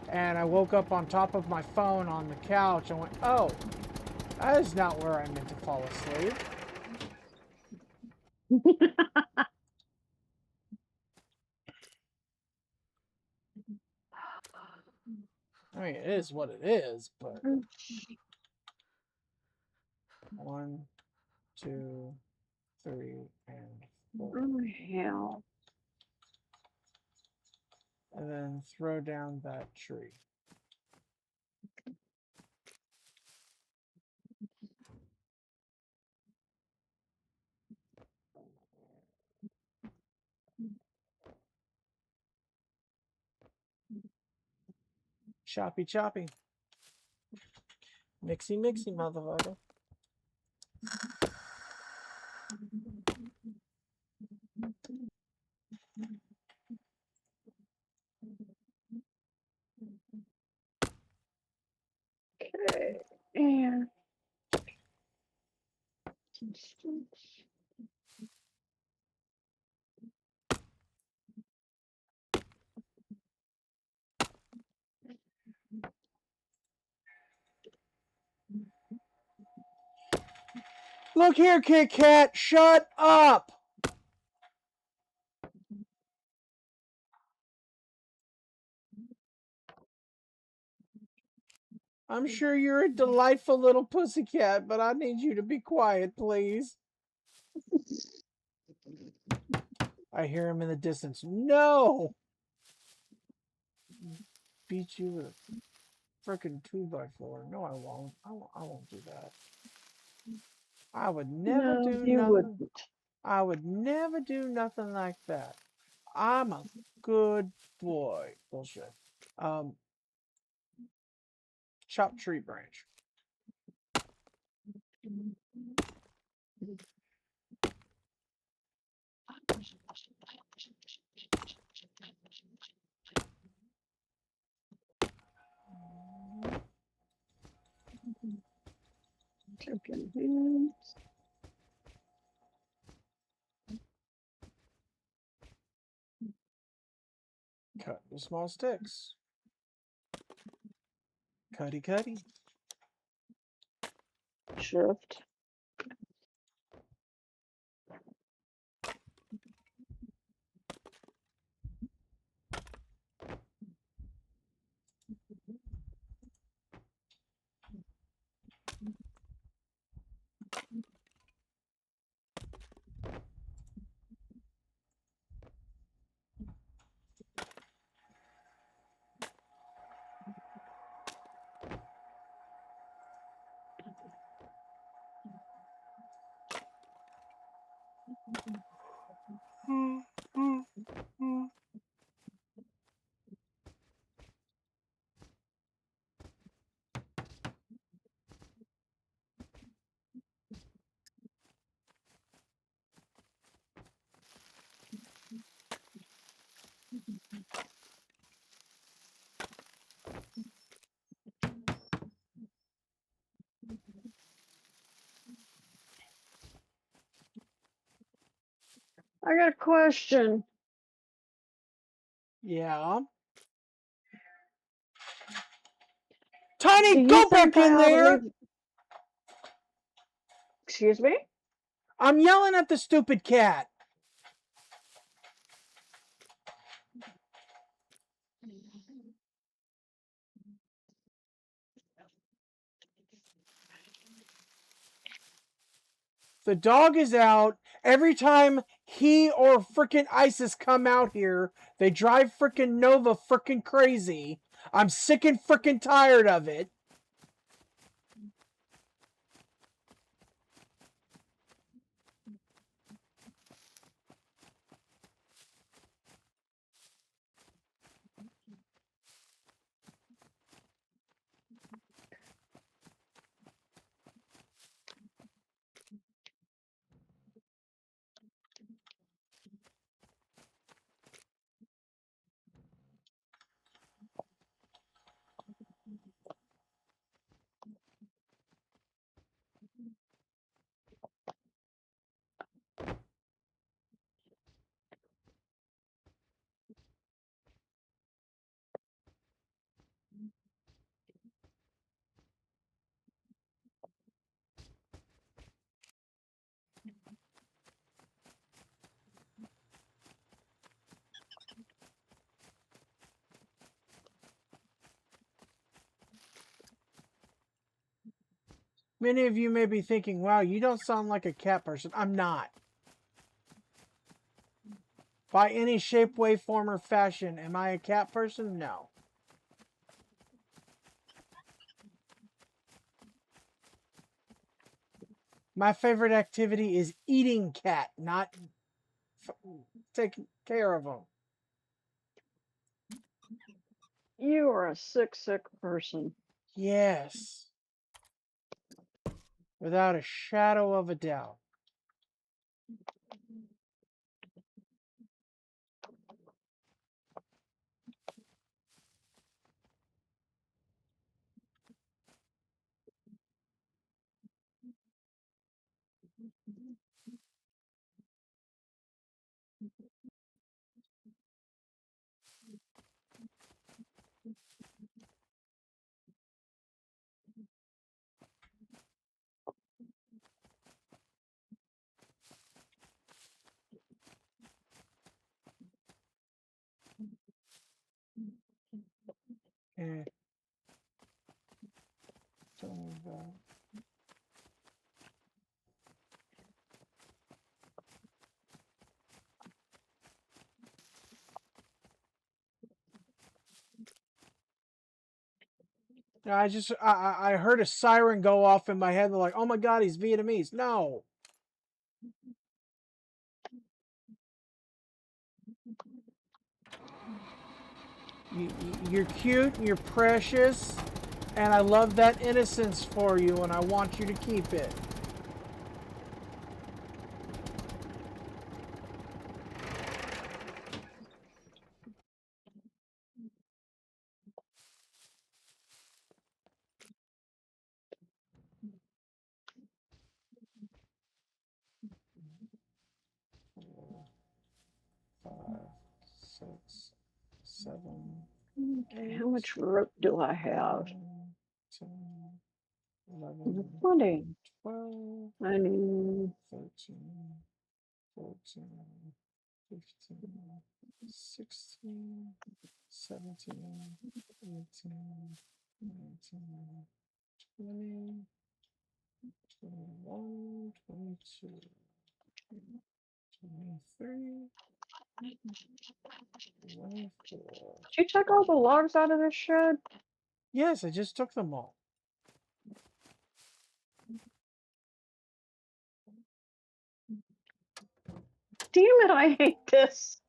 and I woke up on top of my phone on the couch and went, oh, that is not where I meant to fall asleep. I mean, it is what it is, but 1, 2, 3, and 4. Oh, hell. And then throw down that tree. Choppy, choppy. Mixy, mixy, motherfucker. Okay. And Look here, Kit Kat, shut up! I'm sure you're a delightful little pussycat, but I need you to be quiet, please. I hear him in the distance. No! Beat you with a frickin' 2x4. No, I won't. I won't do that. I would never no, do you nothing. wouldn't. I would never do nothing like that. I'm a good boy. Bullshit. Chop tree branch. Token hands. Cut the small sticks. Cutty cutty. Shift. I got a question. Yeah. Do Tiny, you go think back in I ought to there! leave? Excuse me? I'm yelling at the stupid cat. The dog is out. Every time he or frickin' ISIS come out here, they drive frickin' Nova frickin' crazy. I'm sick and frickin' tired of it. Many of you may be thinking, wow, you don't sound like a cat person. I'm not. By any shape, way, form, or fashion, am I a cat person? No. My favorite activity is eating cat, not taking care of them. You are a sick, sick person. Yes. Without a shadow of a doubt. Eh, I heard a siren go off in my head. They're like, oh my god, he's Vietnamese. No. You're cute, you're precious, and I love that innocence for you, and I want you to keep it. Four, 5, 6, 7, Okay, 8, how much rope do I have? 9, 10, 11, 20. 12, I need 13, 14, 15, 16, 17, 18, 19, 20, 21, 22, 23, 24. Did you take all the logs out of this shed? Yes, I just took them all. Damn it, I hate this.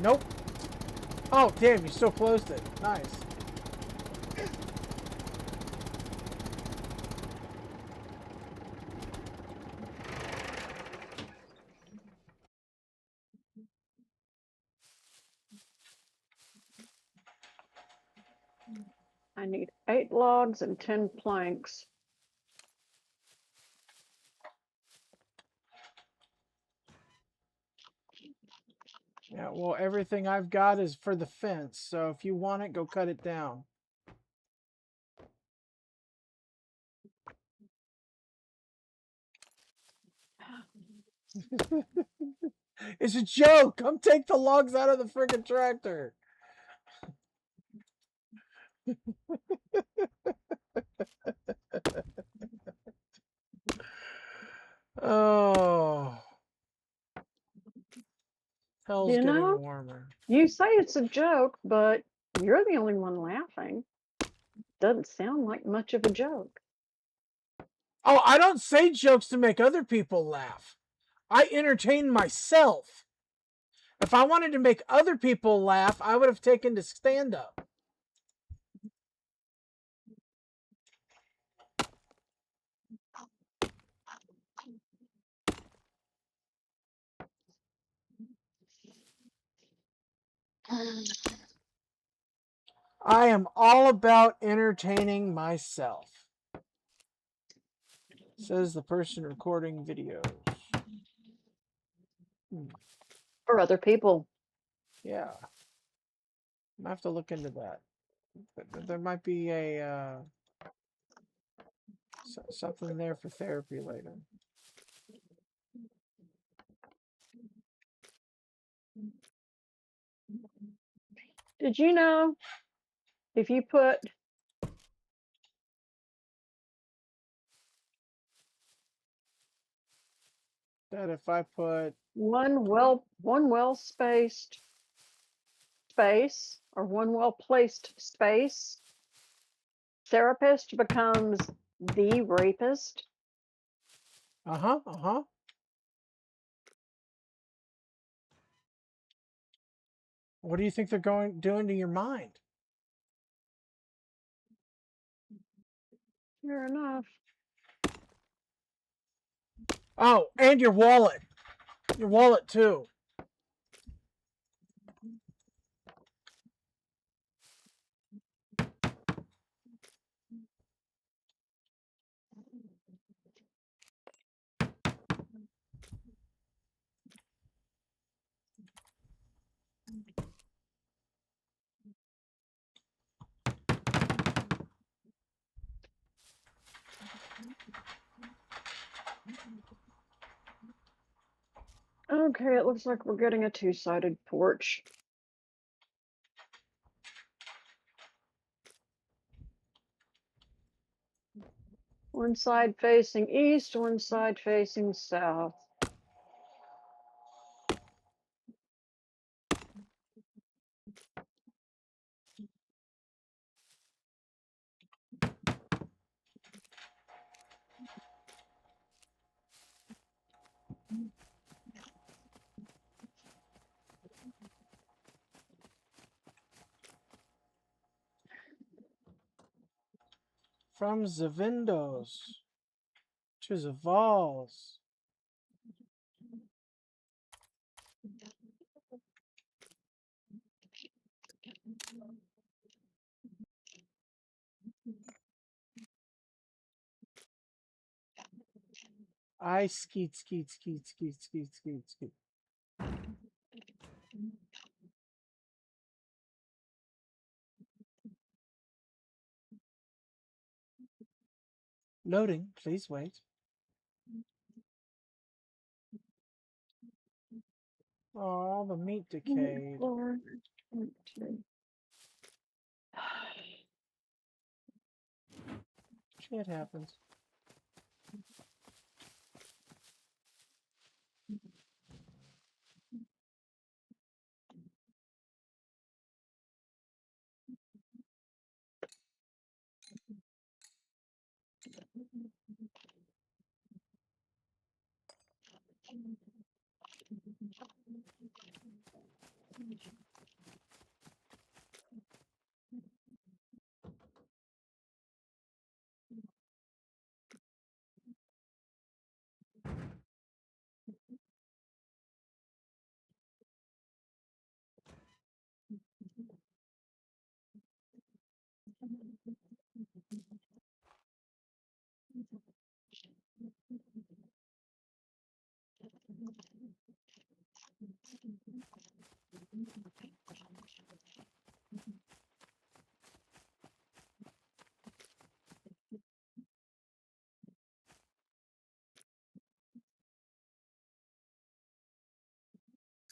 Nope. Oh, damn, you still closed it. Nice. I need 8 logs and 10 planks. Yeah, well, everything I've got is for the fence, so if you want it, go cut it down. It's a joke. Come take the logs out of the friggin' tractor. Oh, hell's You getting know, warmer. you say it's a joke, but you're the only one laughing. Doesn't sound like much of a joke. Oh, I don't say jokes to make other people laugh. I entertain myself. If I wanted to make other people laugh, I would have taken to stand up. I am all about entertaining myself, says the person recording videos. For other people. Yeah, I have to look into that. There might be a something there for therapy later. Did you know if you put That if I put one well spaced space or one well placed space, therapist becomes the rapist? uh-huh. What do you think they're doing to your mind? Fair enough. Oh, and your wallet. Your wallet too. Okay, it looks like we're getting a two-sided porch. One side facing east, one side facing south. From the windows to the walls. I skeet. Loading, please wait. Oh, the meat decayed. Shit happens.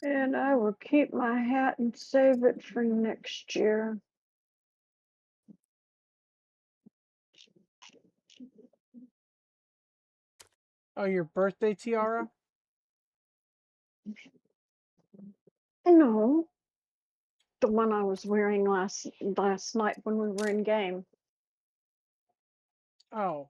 And I will keep my hat and save it for next year. Oh, your birthday tiara? No, the one I was wearing last night when we were in game. Oh.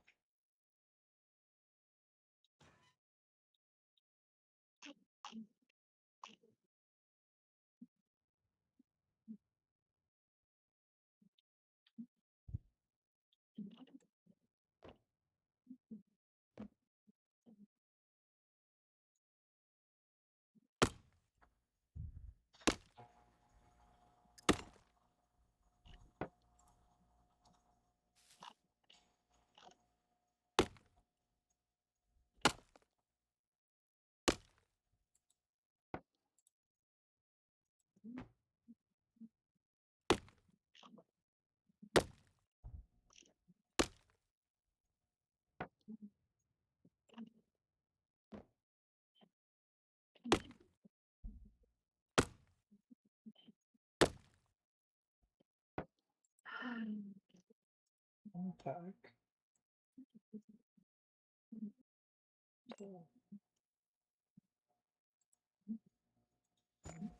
Unpack.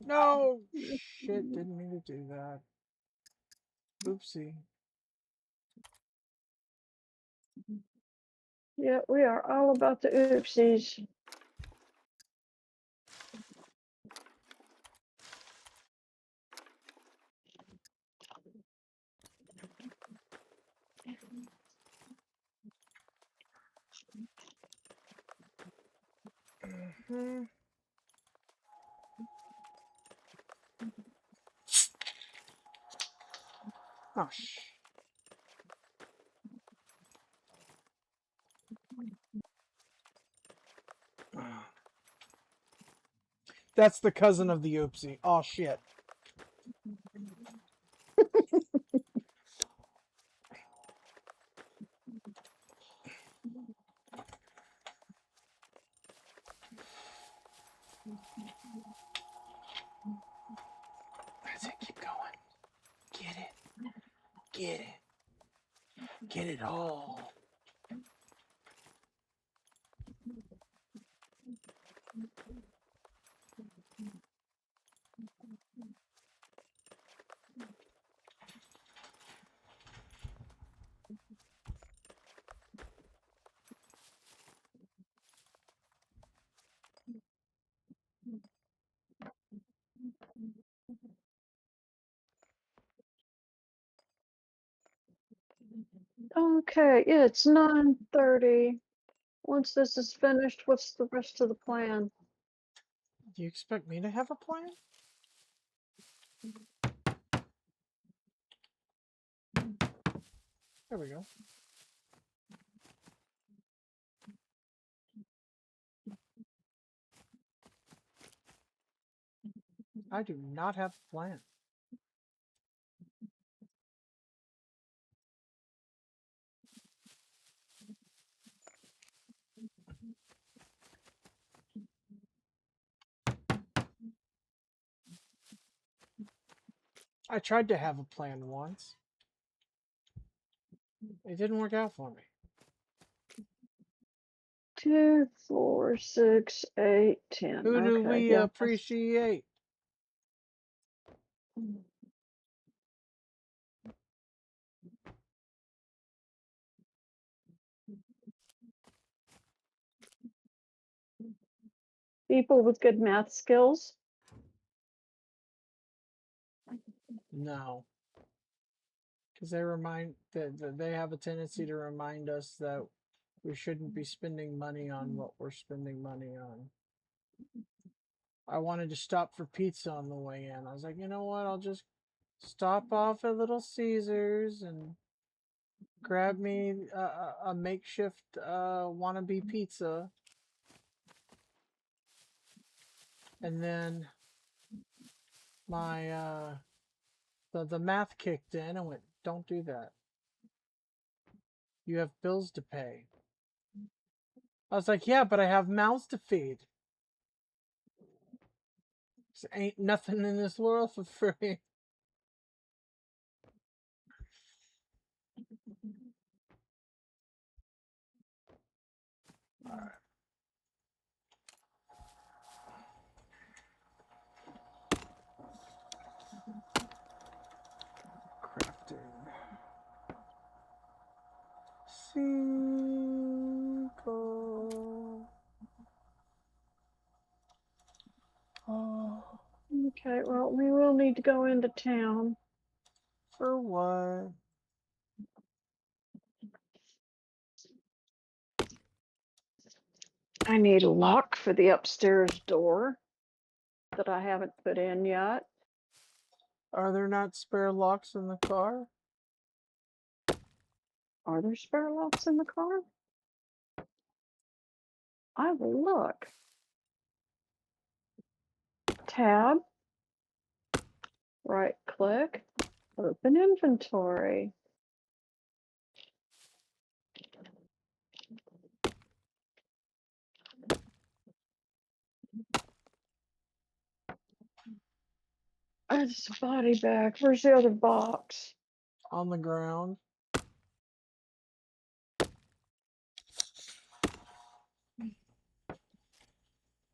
No! Shit, didn't mean to do that. Oopsie. Yeah, we are all about the oopsies. Hmm. Oh, That's the cousin of the oopsie. Oh, shit. That's it. Keep going. Get it. Get it. Get it all. Okay, it's 9:30. Once this is finished, what's the rest of the plan? Do you expect me to have a plan? There we go. I do not have a plan. I tried to have a plan once. It didn't work out for me. 2, 4, 6, 8, 10. Who do Okay, we yeah. appreciate? People with good math skills. No. Because they have a tendency to remind us that we shouldn't be spending money on what we're spending money on. I wanted to stop for pizza on the way in. I was like, you know what? I'll just stop off at Little Caesars and grab me a makeshift wannabe pizza. And then my the math kicked in and went, don't do that. You have bills to pay. I was like, yeah, but I have mouths to feed. There ain't nothing in this world for free. All right. Crafting. Cinco. Oh, Okay, well, we will need to go into town. for what? I need a lock for the upstairs door that I haven't put in yet. Are there not spare locks in the car? Are there spare locks in the car? I will look. Tab. Right click. Open inventory. It's a body bag. Where's the other box? On the ground.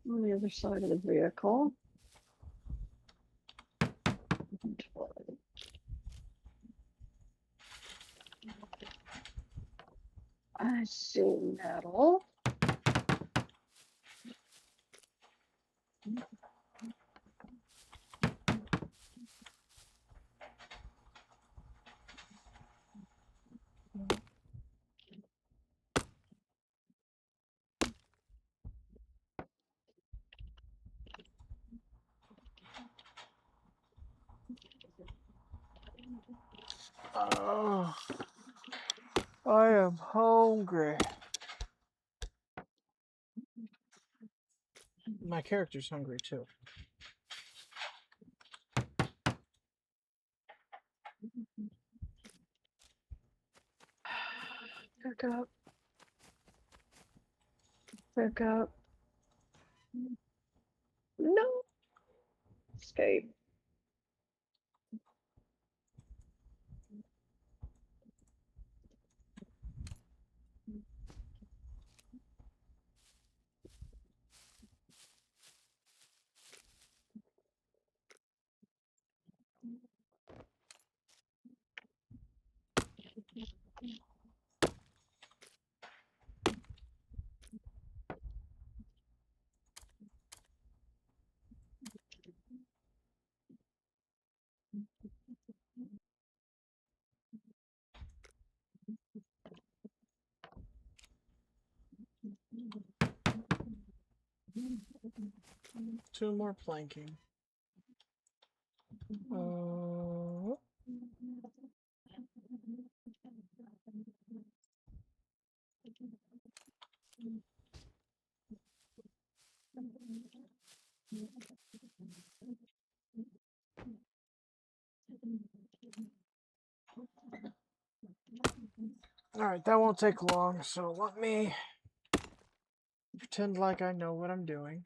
On the other side of the vehicle. I see metal. Oh, I am hungry. My character's hungry too. Pick up. Pick up. No. Escape. Two more planking. Uh, all right, that won't take long. So let me pretend like I know what I'm doing.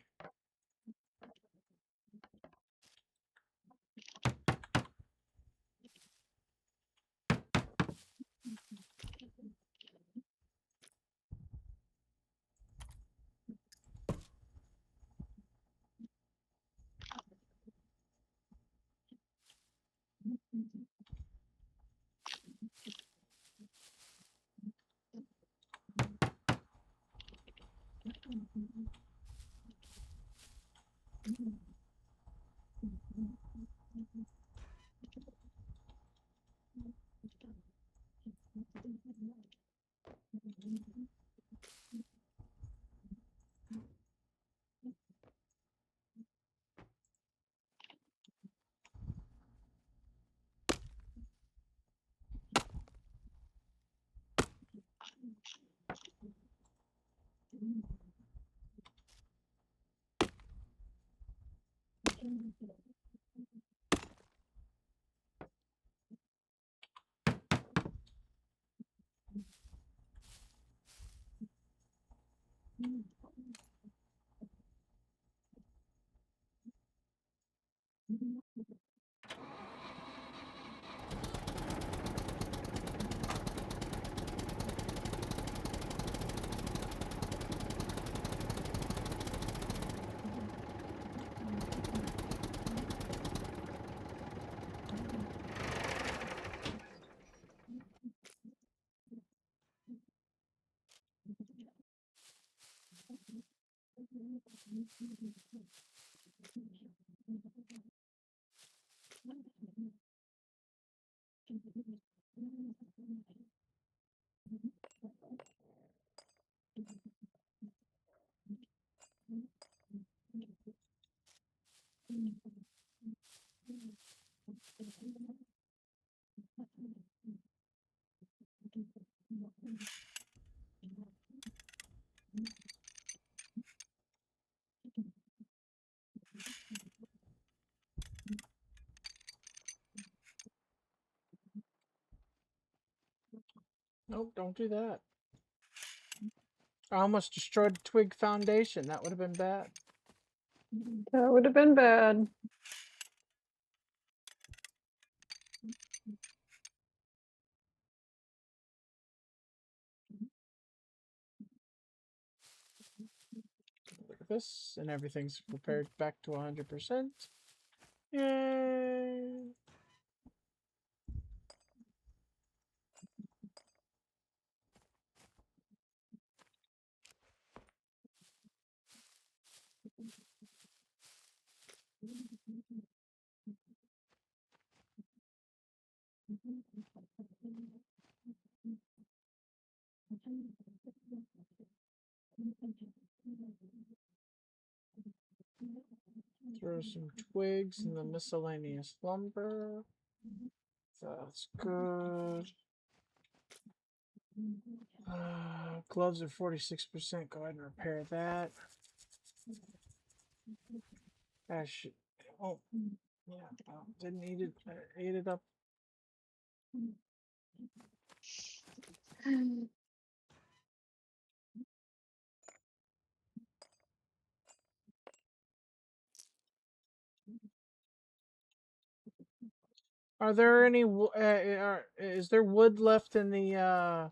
Nope, don't do that. I almost destroyed the twig foundation. That would have been bad. That would have been bad. Look at this, and everything's prepared back to 100%. Yay! Throw some twigs in the miscellaneous lumber. That's good. Gloves are 46%. Go ahead and repair that. I should. Oh, yeah. Didn't eat it. I ate it up. Are there any? Is there wood left in the?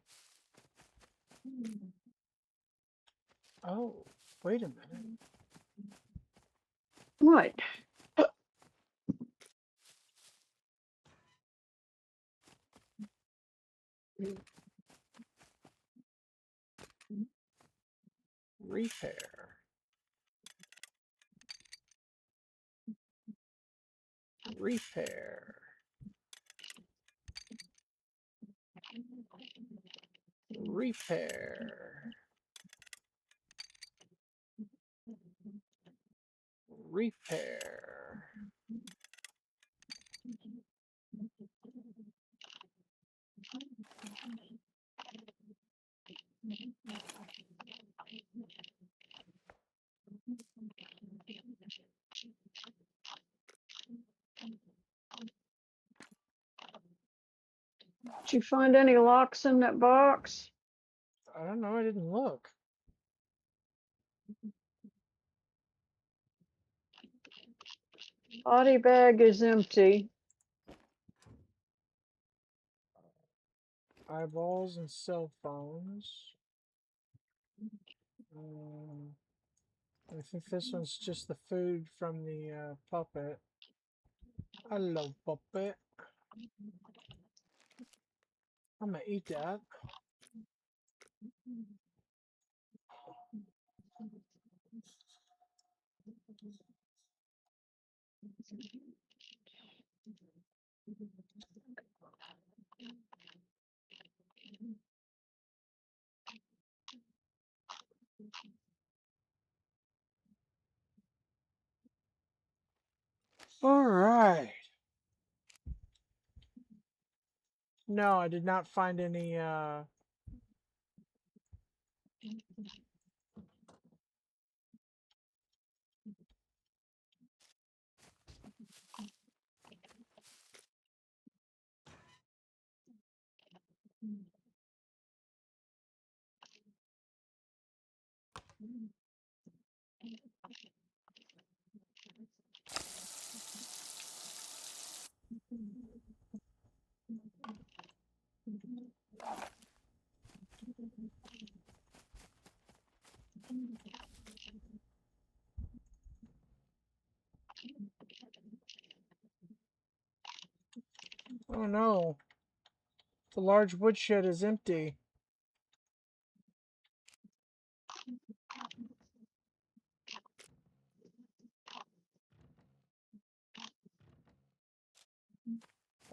Oh, wait a minute. What? Repair. Repair. Repair. Repair. Did you find any locks in that box? I don't know. I didn't look. Body bag is empty. Eyeballs and cell phones. I think this one's just the food from the puppet. Hello, puppet. I'm gonna eat that. All right. No, I did not find any. Oh no, the large woodshed is empty.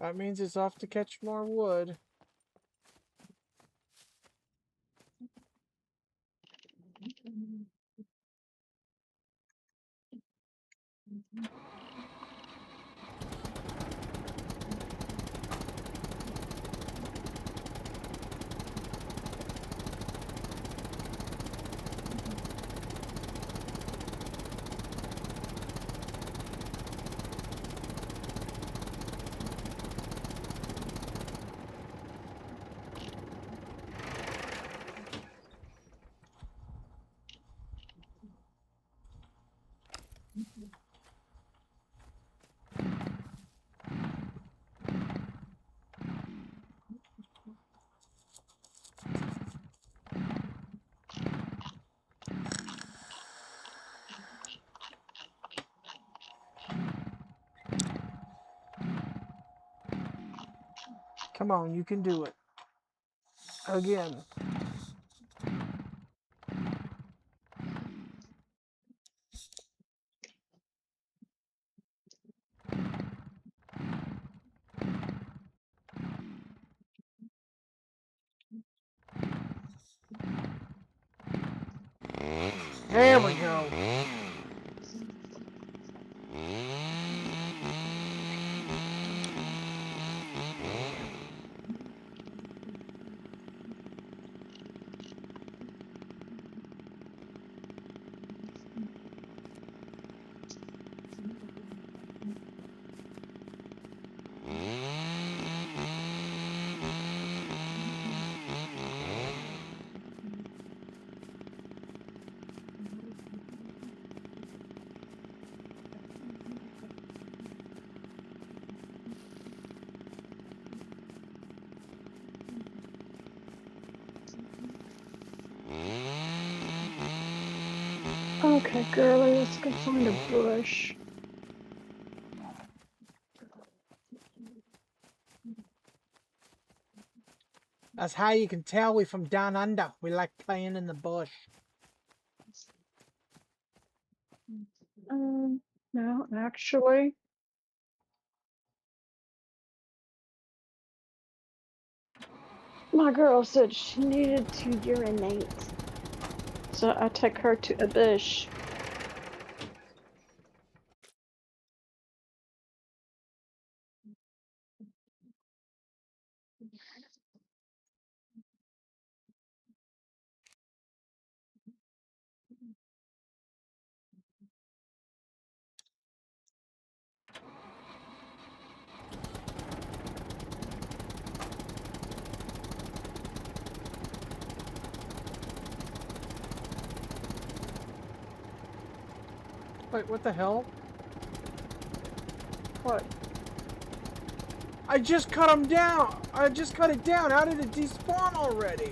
That means it's off to catch more wood. Come on, you can do it. Again. There we go. Okay, girlie, let's go find a bush. That's how you can tell we from down under. We like playing in the bush. No, actually, my girl said she needed to urinate. So I took her to a bush. Wait, what the hell? What? I just cut him down. I just cut it down. How did it despawn already?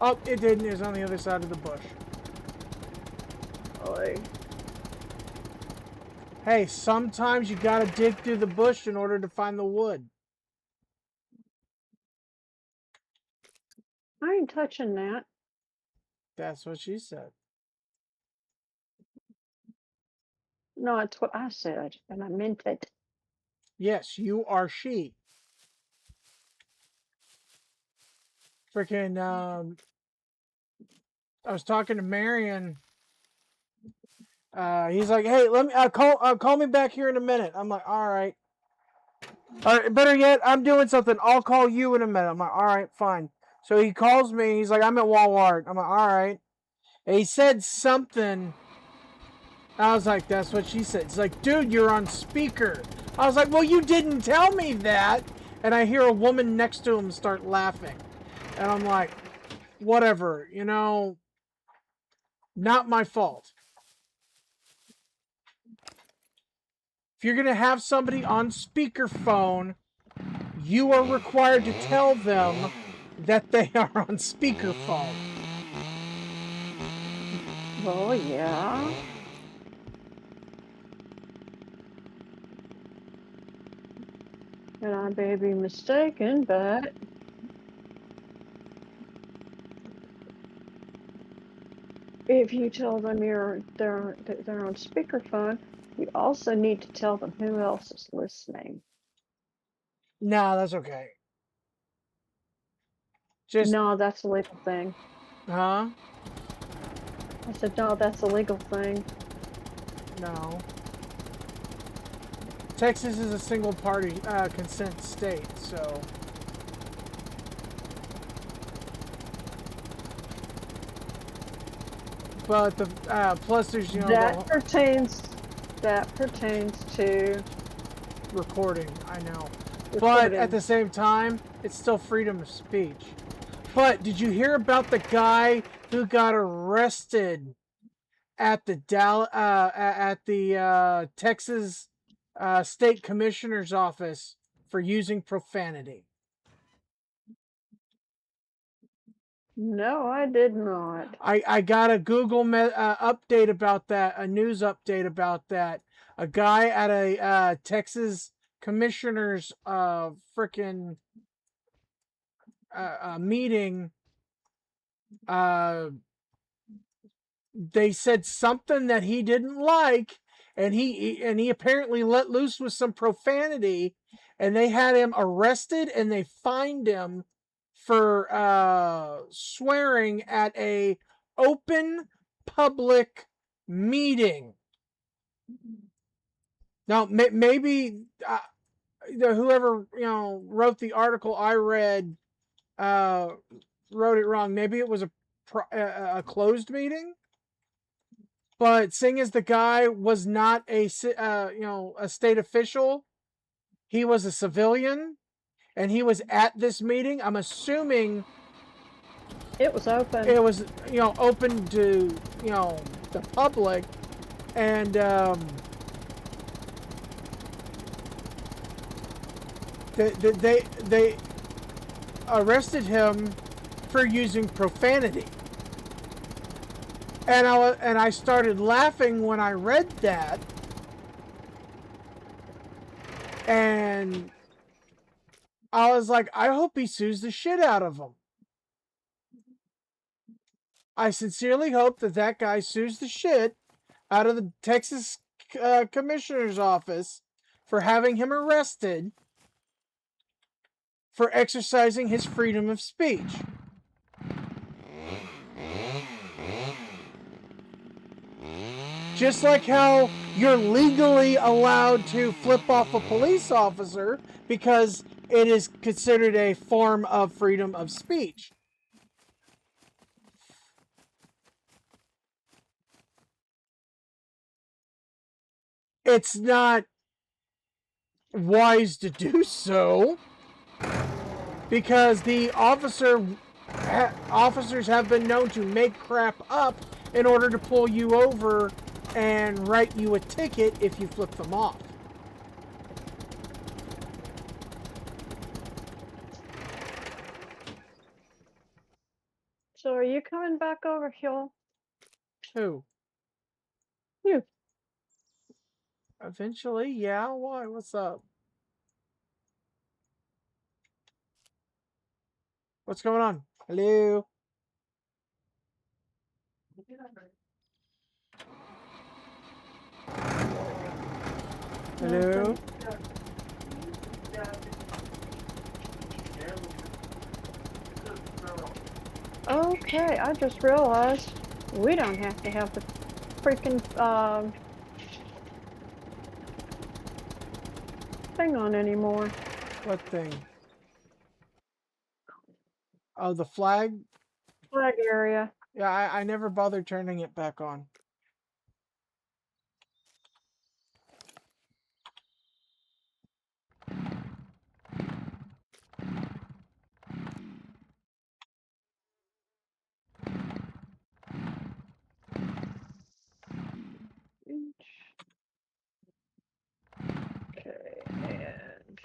Oh, it didn't. It's on the other side of the bush. Really? Hey, sometimes you gotta dig through the bush in order to find the wood. I ain't touching that. That's what she said. No, it's what I said, and I meant it. Yes, you are she. freaking I was talking to Marion. He's like, "Hey, let me call me back here in a minute." I'm like, "All right." All right. Better yet, I'm doing something. I'll call you in a minute. I'm like, "All right, fine." So he calls me. He's like, "I'm at Walmart." I'm like, "All right." And he said something. I was like, "That's what she said." He's like, "Dude, you're on speaker." I was like, "Well, you didn't tell me that." And I hear a woman next to him start laughing. And I'm like, whatever, not my fault. If you're going to have somebody on speakerphone, you are required to tell them that they are on speakerphone. Oh, yeah. And I may be mistaken, but if you tell them they're on speakerphone, you also need to tell them who else is listening. Nah, that's okay. Just, No, that's a legal thing. huh? I said, no, that's a legal thing. No. Texas is a single party consent state, so. But the plus there's That the pertains to recording. I know, but at recording. the same time, it's still freedom of speech. But did you hear about the guy who got arrested at the Texas State Commissioner's office for using profanity? No, I did not. I got a Google update about that, a news update about that. A guy at a Texas commissioner's freaking meeting. They said something that he didn't like, and he apparently let loose with some profanity, and they had him arrested and they fined him for swearing at a open public meeting. Now, maybe whoever wrote the article I read wrote it wrong. Maybe it was a closed meeting. But seeing as the guy was not a state official, he was a civilian, and he was at this meeting. I'm assuming It was open. it was open to the public, and they arrested him for using profanity. And I started laughing when I read that, and I was like, I hope he sues the shit out of him. I sincerely hope that guy sues the shit out of the Texas commissioner's office for having him arrested for exercising his freedom of speech. Just like how you're legally allowed to flip off a police officer because it is considered a form of freedom of speech. It's not wise to do so because the officers have been known to make crap up in order to pull you over and write you a ticket if you flip them off. So are you coming back over here? Who? You. Eventually, yeah. Why? What's up? What's going on? Hello? Hello? Nothing. Okay, I just realized we don't have to have the freaking thing on anymore. What thing? Oh, the flag? Flag area. Yeah, I never bothered turning it back on. Okay, and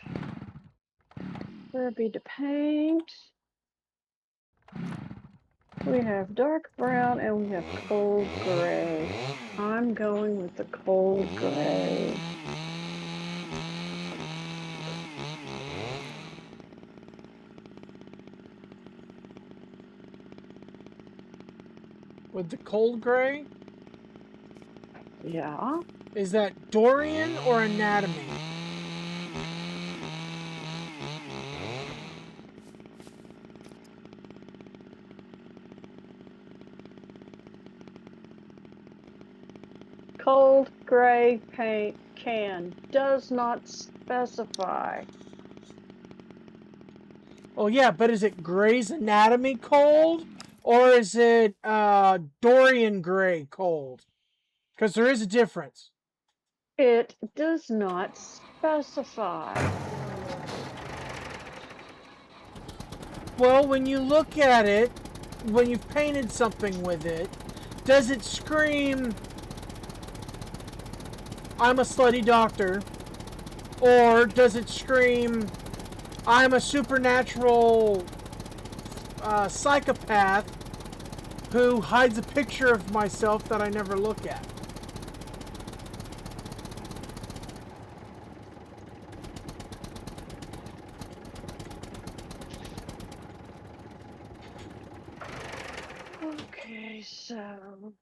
where be the paint? We have dark brown and we have cold gray. I'm going with the cold gray. With the cold gray? Yeah. Is that Dorian or Anatomy? Cold gray paint can does not specify. Oh yeah, but is it Grey's Anatomy cold? Or is it Dorian Gray cold? Because there is a difference. It does not specify. Well, when you look at it, when you've painted something with it, does it scream, I'm a slutty doctor? Or does it scream, I'm a supernatural psychopath who hides a picture of myself that I never look at? Okay, so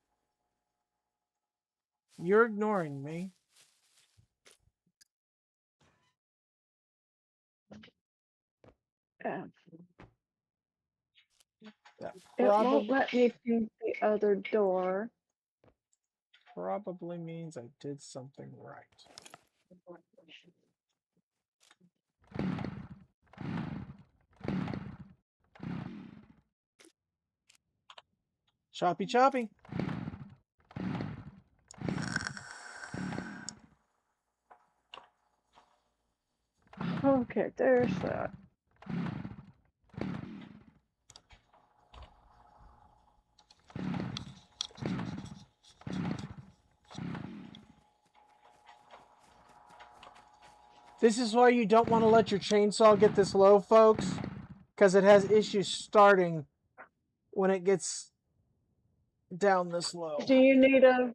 You're ignoring me. uh, That it won't let me paint the other door. probably means I did something right. Choppy choppy. Okay, there's that. This is why you don't want to let your chainsaw get this low, folks, because it has issues starting when it gets down this low. Do you need a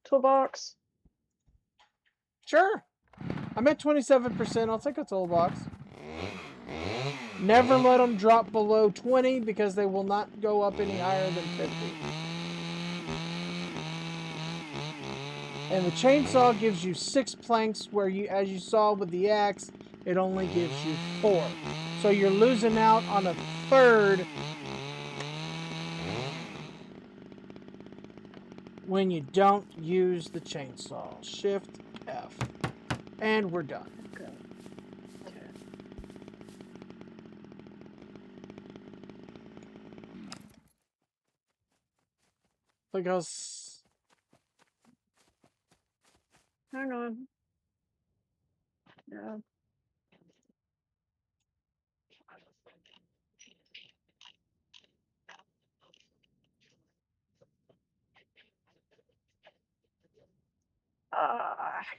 toolbox? Sure. I'm at 27%. I'll take a toolbox. Never let them drop below 20 because they will not go up any higher than 50. And the chainsaw gives you 6 planks where you, as you saw with the axe, it only gives you 4. So you're losing out on a third when you don't use the chainsaw. Shift F. And we're done. Okay. Because Hang on. Yeah.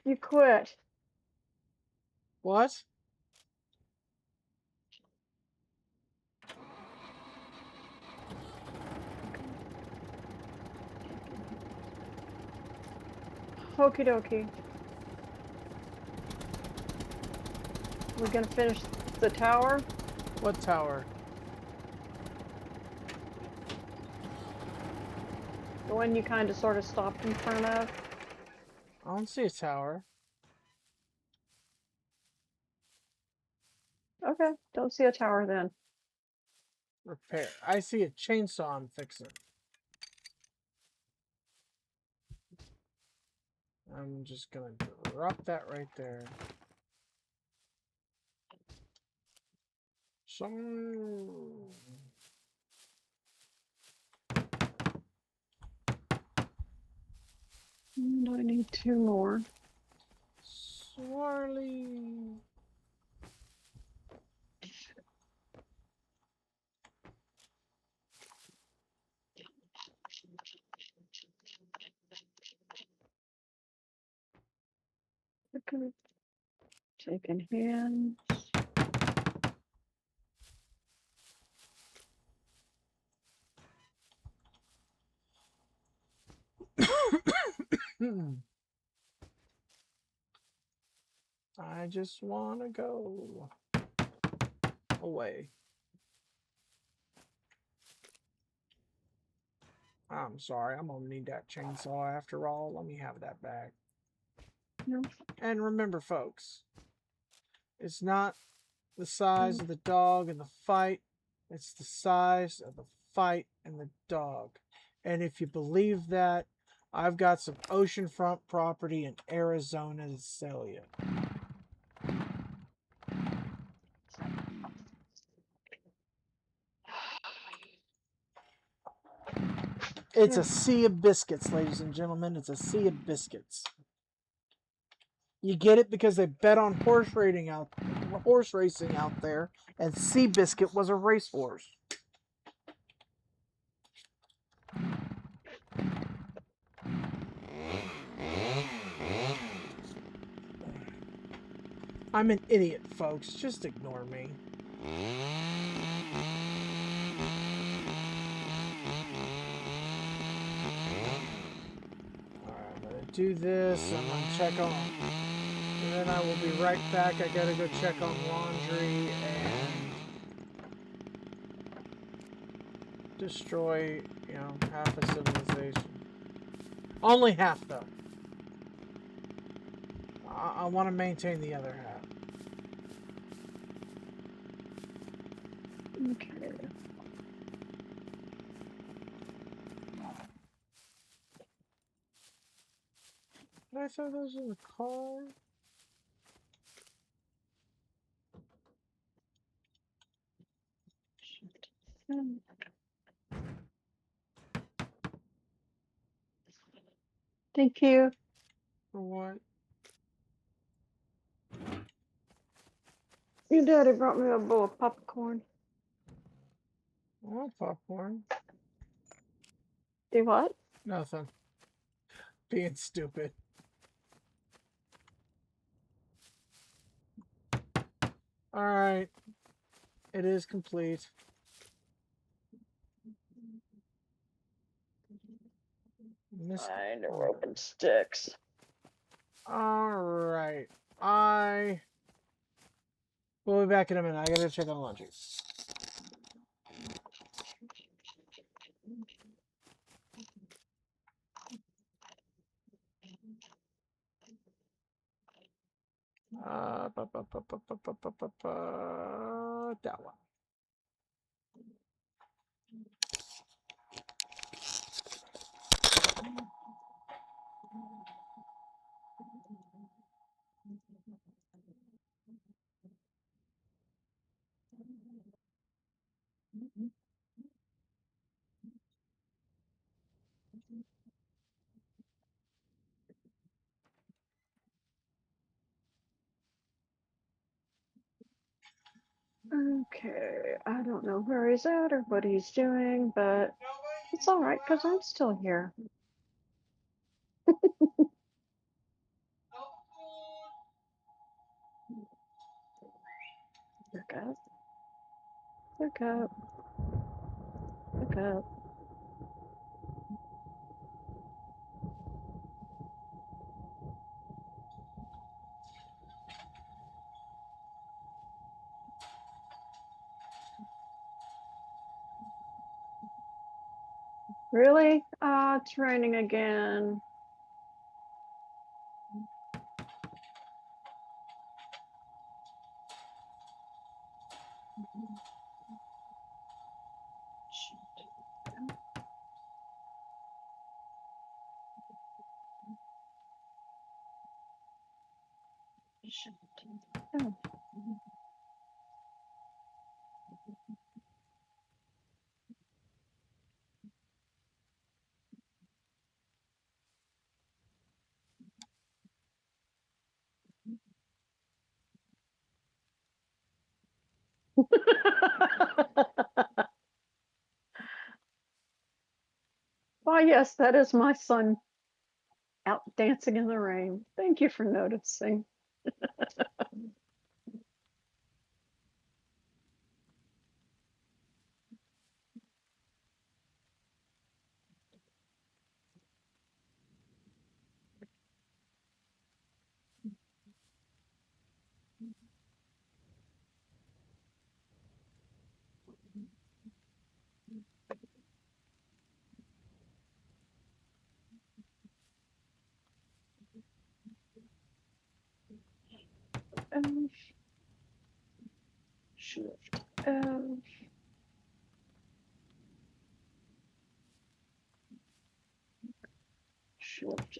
You quit. what? Okie dokie. We're gonna finish the tower. What tower? The one you kind of sort of stopped in front of. I don't see a tower. Okay, don't see a tower then. Repair. I see a chainsaw I'm fixing. I'm just gonna drop that right there. And I need 2 more. Swirly. Okay. Taking hands. I just want to go away. I'm sorry, I'm gonna need that chainsaw after all. Let me have that back. No. And remember, folks, it's not the size of the dog in the fight, it's the size of the fight and the dog. And if you believe that, I've got some oceanfront property in Arizona to sell you. It's a sea of biscuits, ladies and gentlemen. It's a sea of biscuits. You get it because they bet on horse racing out there, and Seabiscuit was a racehorse. I'm an idiot, folks. Just ignore me. Alright, I'm gonna do this. I'm gonna check on, and then I will be right back. I gotta go check on laundry and destroy, half a civilization. Only half, though. I want to maintain the other half. Okay. Did I throw those in the car? Thank you. For what? Your daddy brought me a bowl of popcorn. I want popcorn. Do what? Nothing. Being stupid. Alright. It is complete. Find a rope and sticks. Alright. I will be back in a minute. I gotta check on laundry. That one. Okay, I don't know where he's at or what he's doing, but it's all right because I'm still here. Look up. Look up. Look up. Really? It's raining again. Oh. Why, yes, that is my son out dancing in the rain. Thank you for noticing. Um, shift. Shift.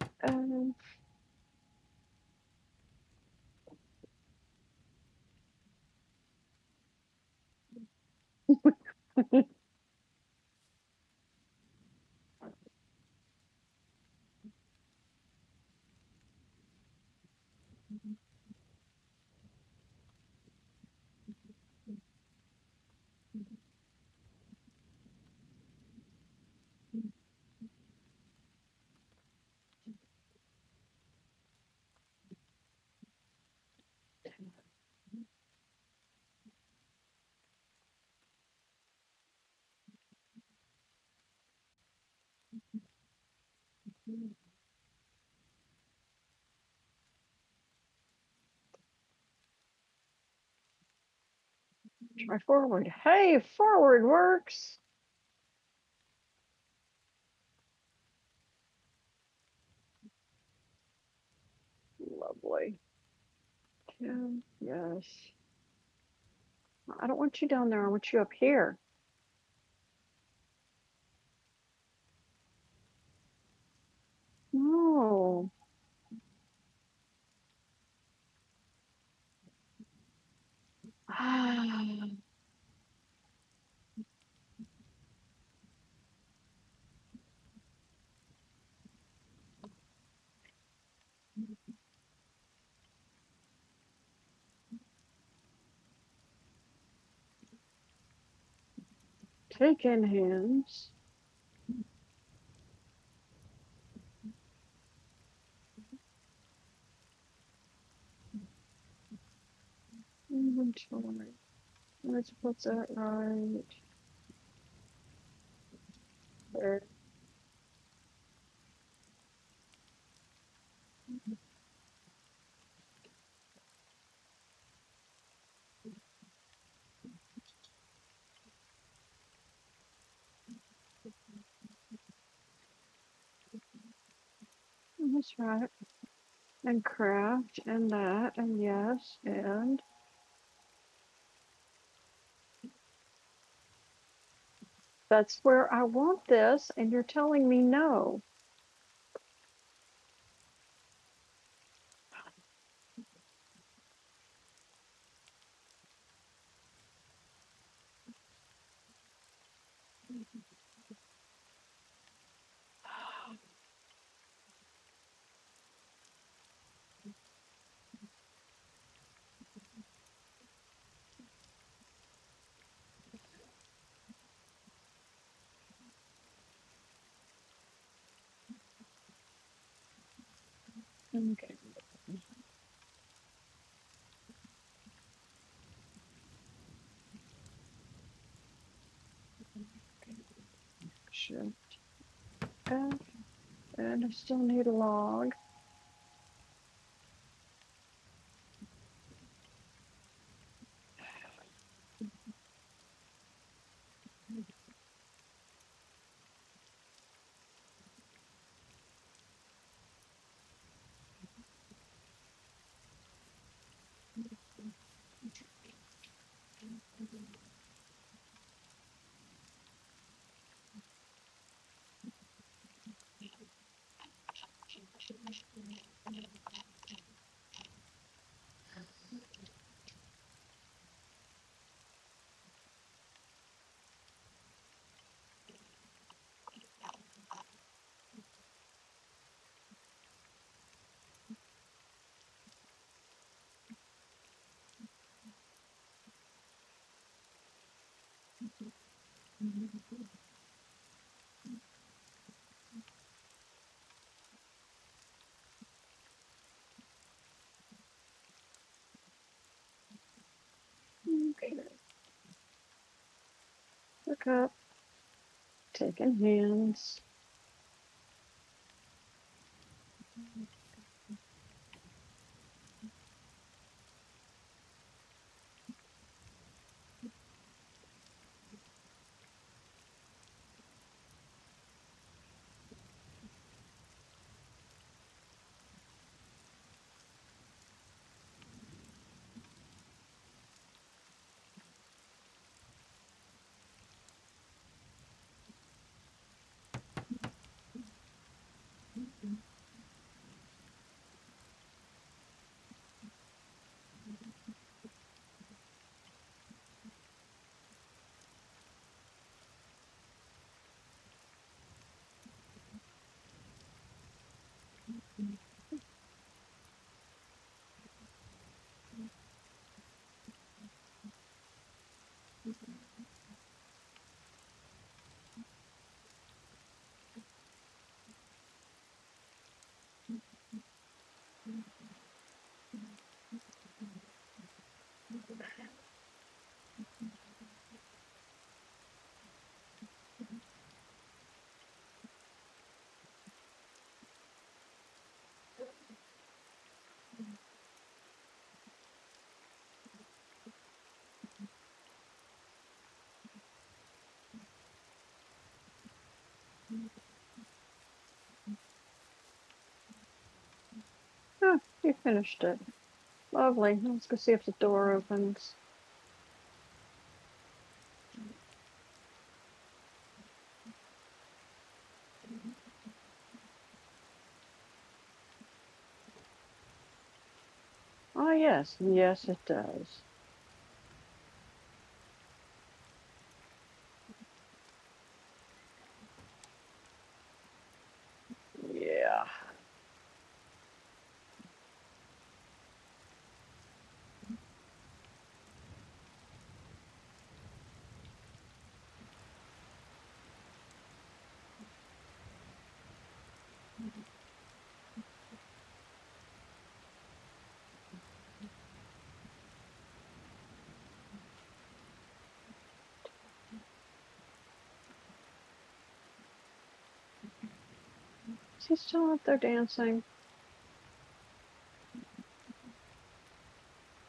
Try forward. Hey, forward works. Lovely. Yes. I don't want you down there. I want you up here. No. Take in hands. Inventory. Let's put that right there. That's right. And craft and that and yes and that's where I want this and you're telling me no. Okay. Shift F and I still need a log. back up, taking hands. Oh, you finished it. Lovely. Let's go see if the door opens. Oh, yes. Yes, it does. Yeah. Is he still up there dancing?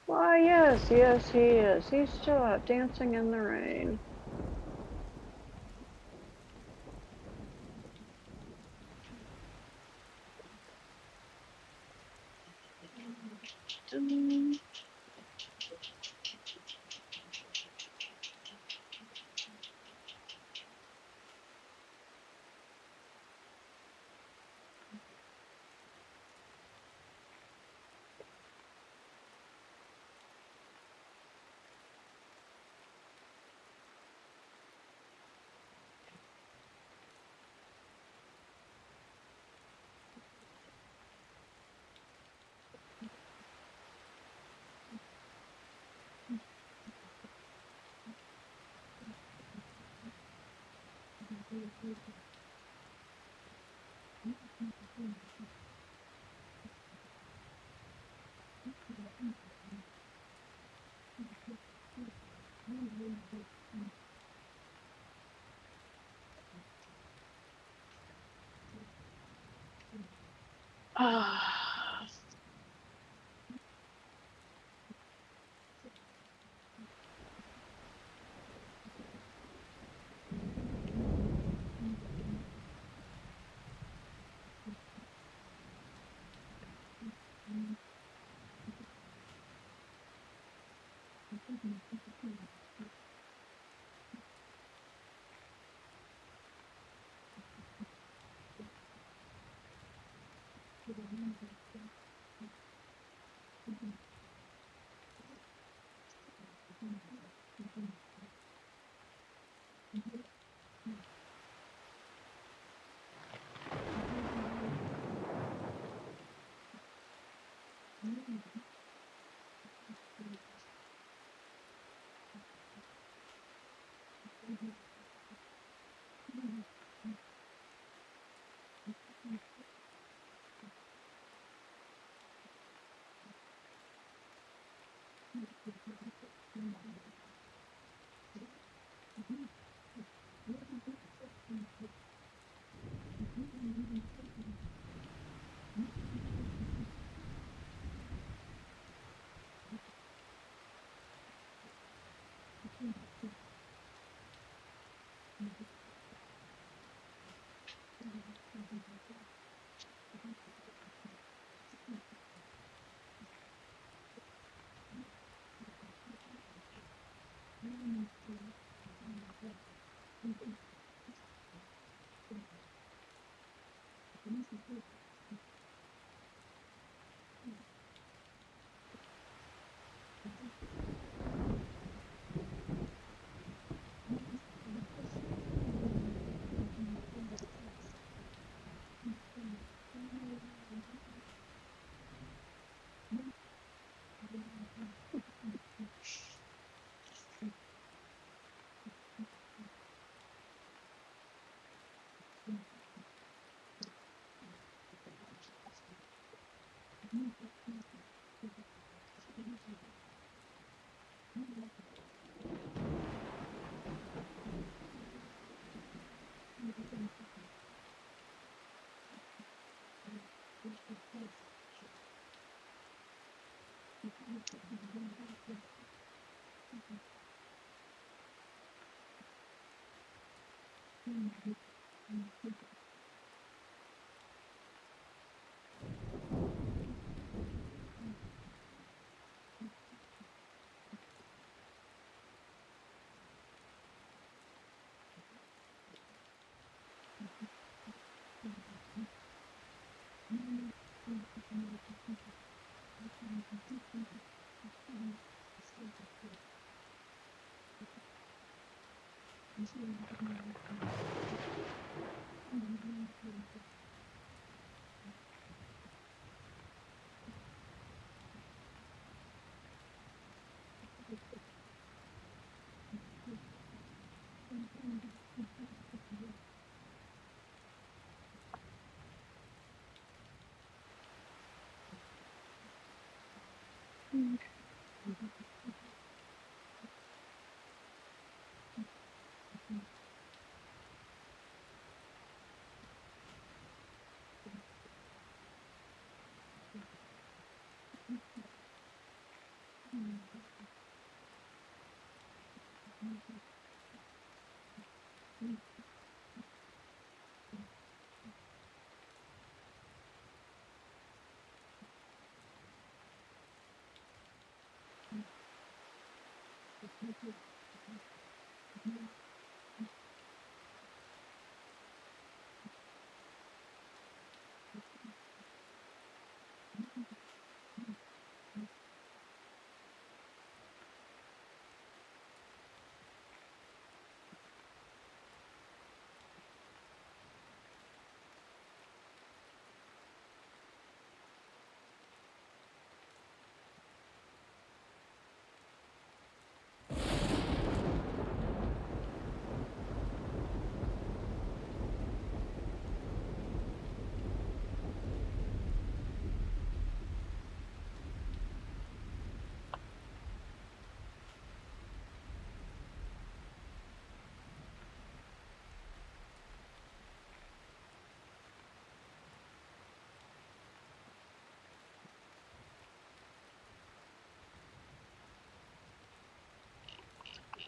Why, yes, yes, he is. He's still out dancing in the rain. Ah.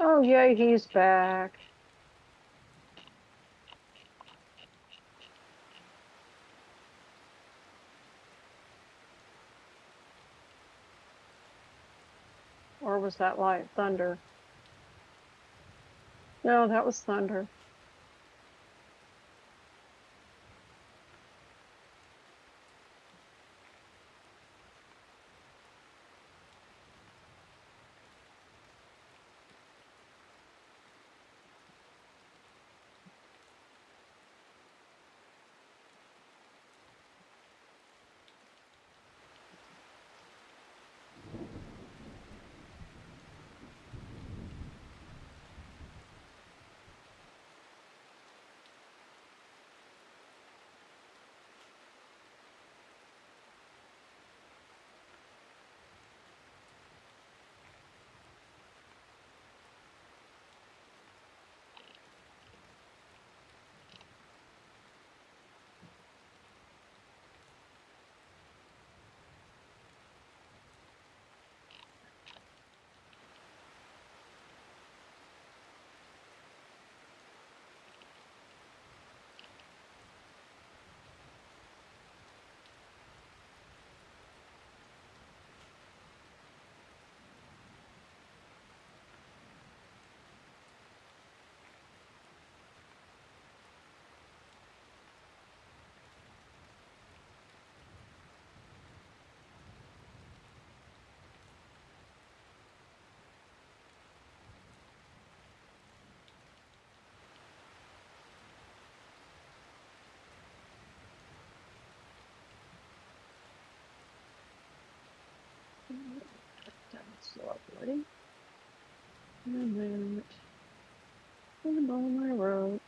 Oh, yay, he's back. Or was that light thunder? No, that was thunder. Lovely. And then put them on my rope.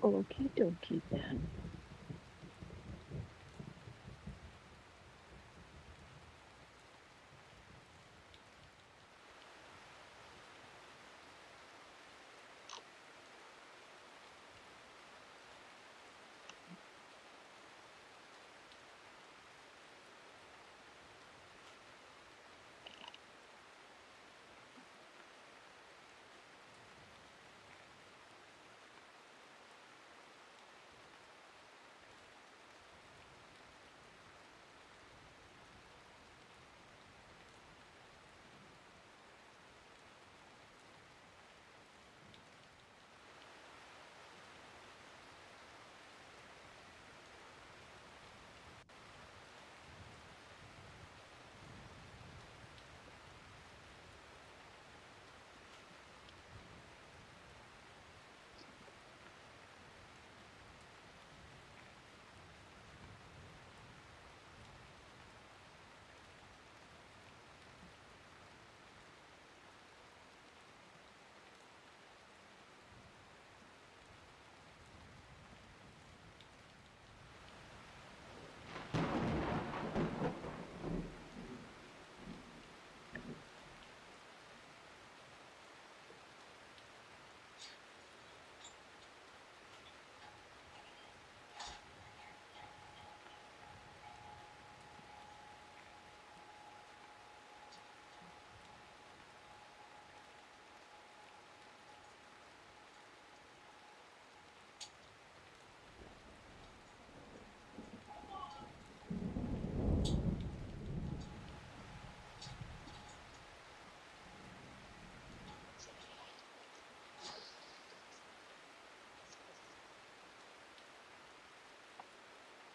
Okie dokie then.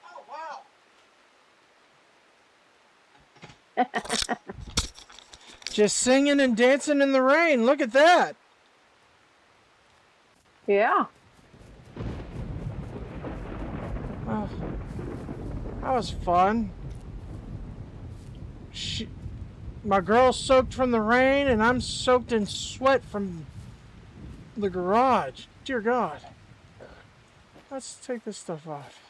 Oh, wow. Just singing and dancing in the rain. Look at that. Yeah. Oh, that was fun. My girl's soaked from the rain, and I'm soaked in sweat from the garage. Dear God. Let's take this stuff off.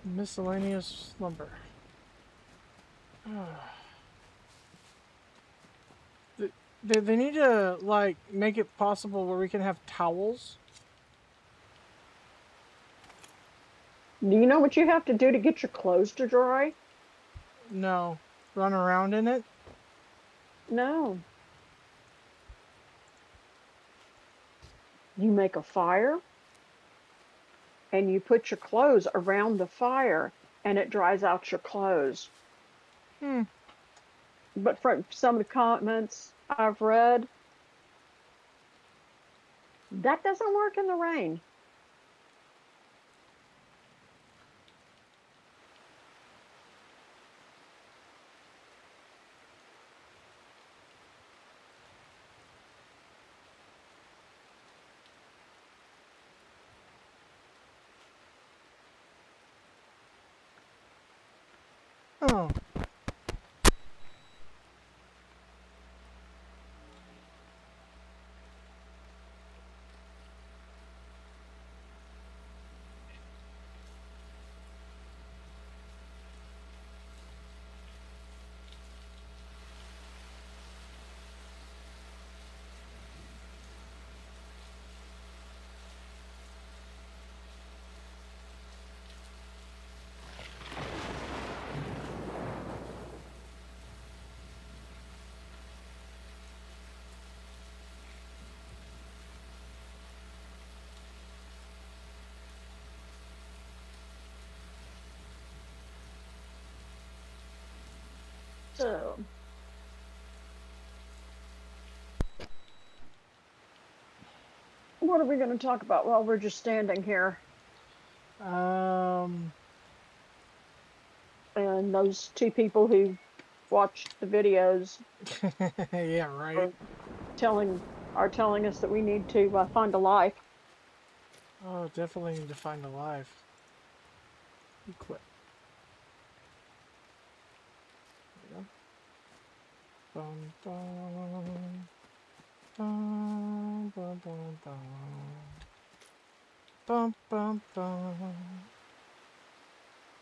Miscellaneous lumber. They need to, like, make it possible where we can have towels. Do you know what you have to do to get your clothes to dry? No. Run around in it. No. You make a fire and you put your clothes around the fire and it dries out your clothes. But from some of the comments I've read, that doesn't work in the rain. Oh. So, what are we going to talk about while we're just standing here? Um, And those two people who watched the videos yeah, right. are telling are telling us that we need to find a life. Oh, definitely need to find a life. Equip. There we go. Bum, bum, bum, bum, bum, bum. Bum, bum, bum.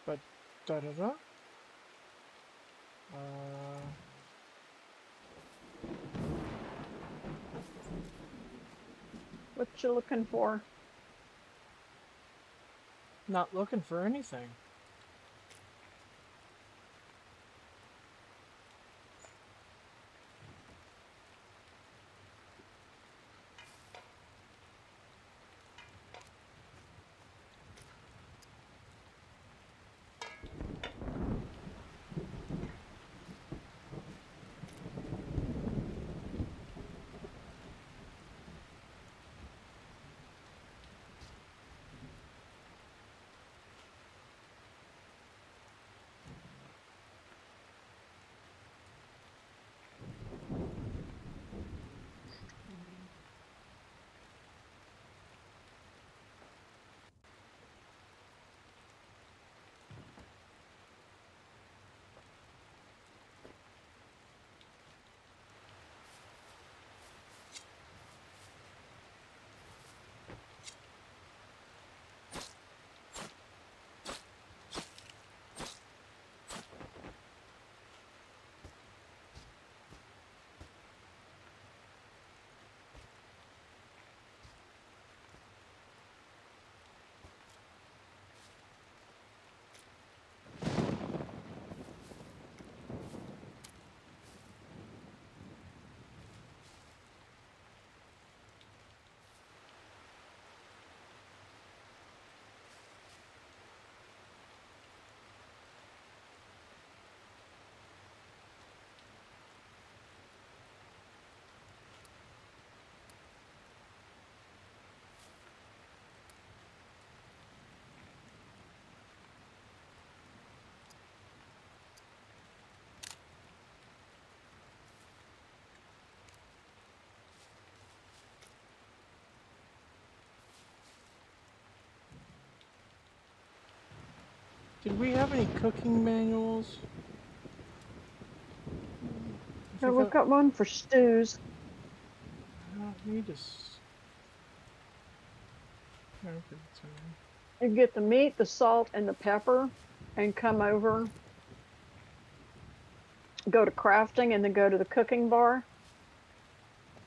But, da da da. Uh, What you looking for? not looking for anything. Did we have any cooking manuals? I No, think we've got one for stews. I don't need to. Okay, so, You get the meat, the salt, and the pepper, and come over, go to crafting, and then go to the cooking bar.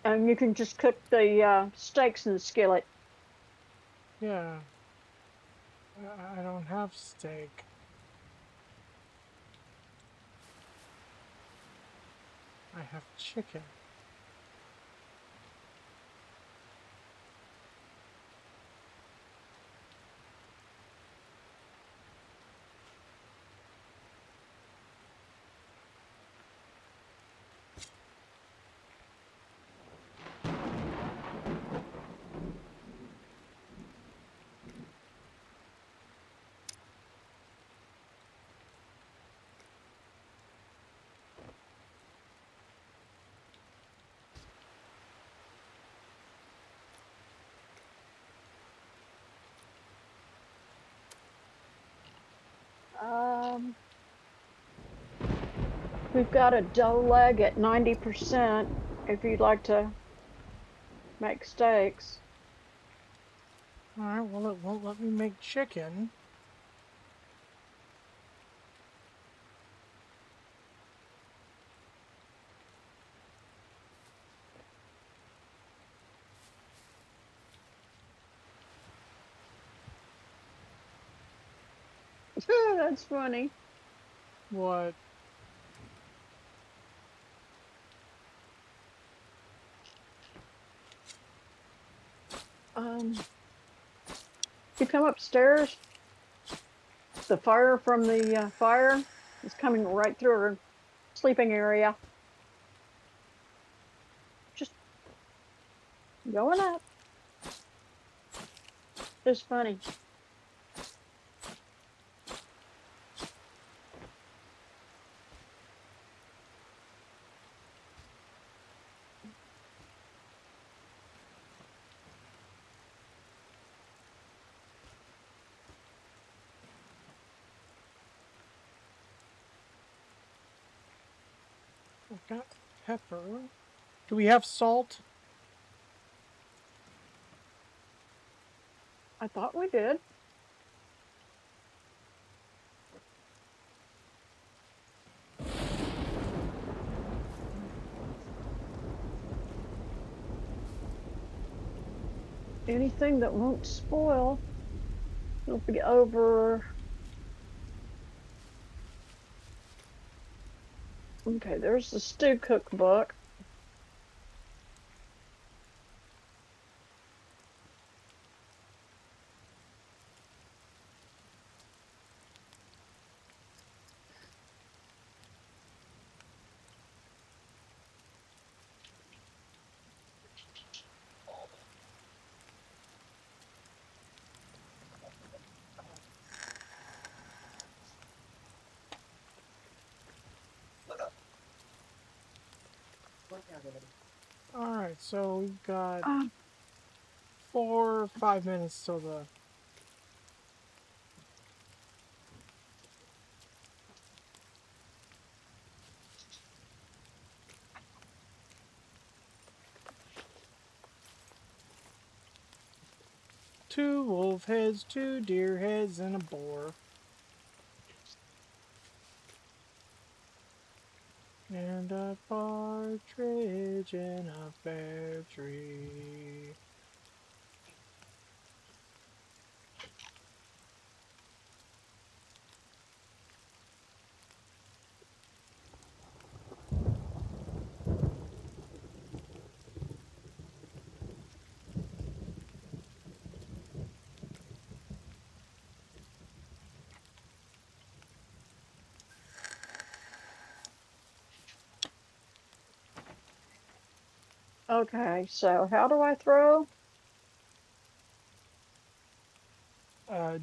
And you can just cook the steaks in the skillet. yeah, I don't have steak. I have chicken. Um, we've got a dough leg at 90% if you'd like to make steaks. All right, well, it won't let me make chicken. That's funny. What? You come upstairs, the fire from the fire is coming right through her sleeping area. Just going up. It's funny. got pepper. Do we have salt? I thought we did. Anything that won't spoil. Don't forget over. Okay, there's the stew cookbook. Alright, so we've got Uh, 4 or 5 minutes till the... Two wolf heads, 2 deer heads, and a boar. And a partridge in a pear tree. okay, so how do I throw?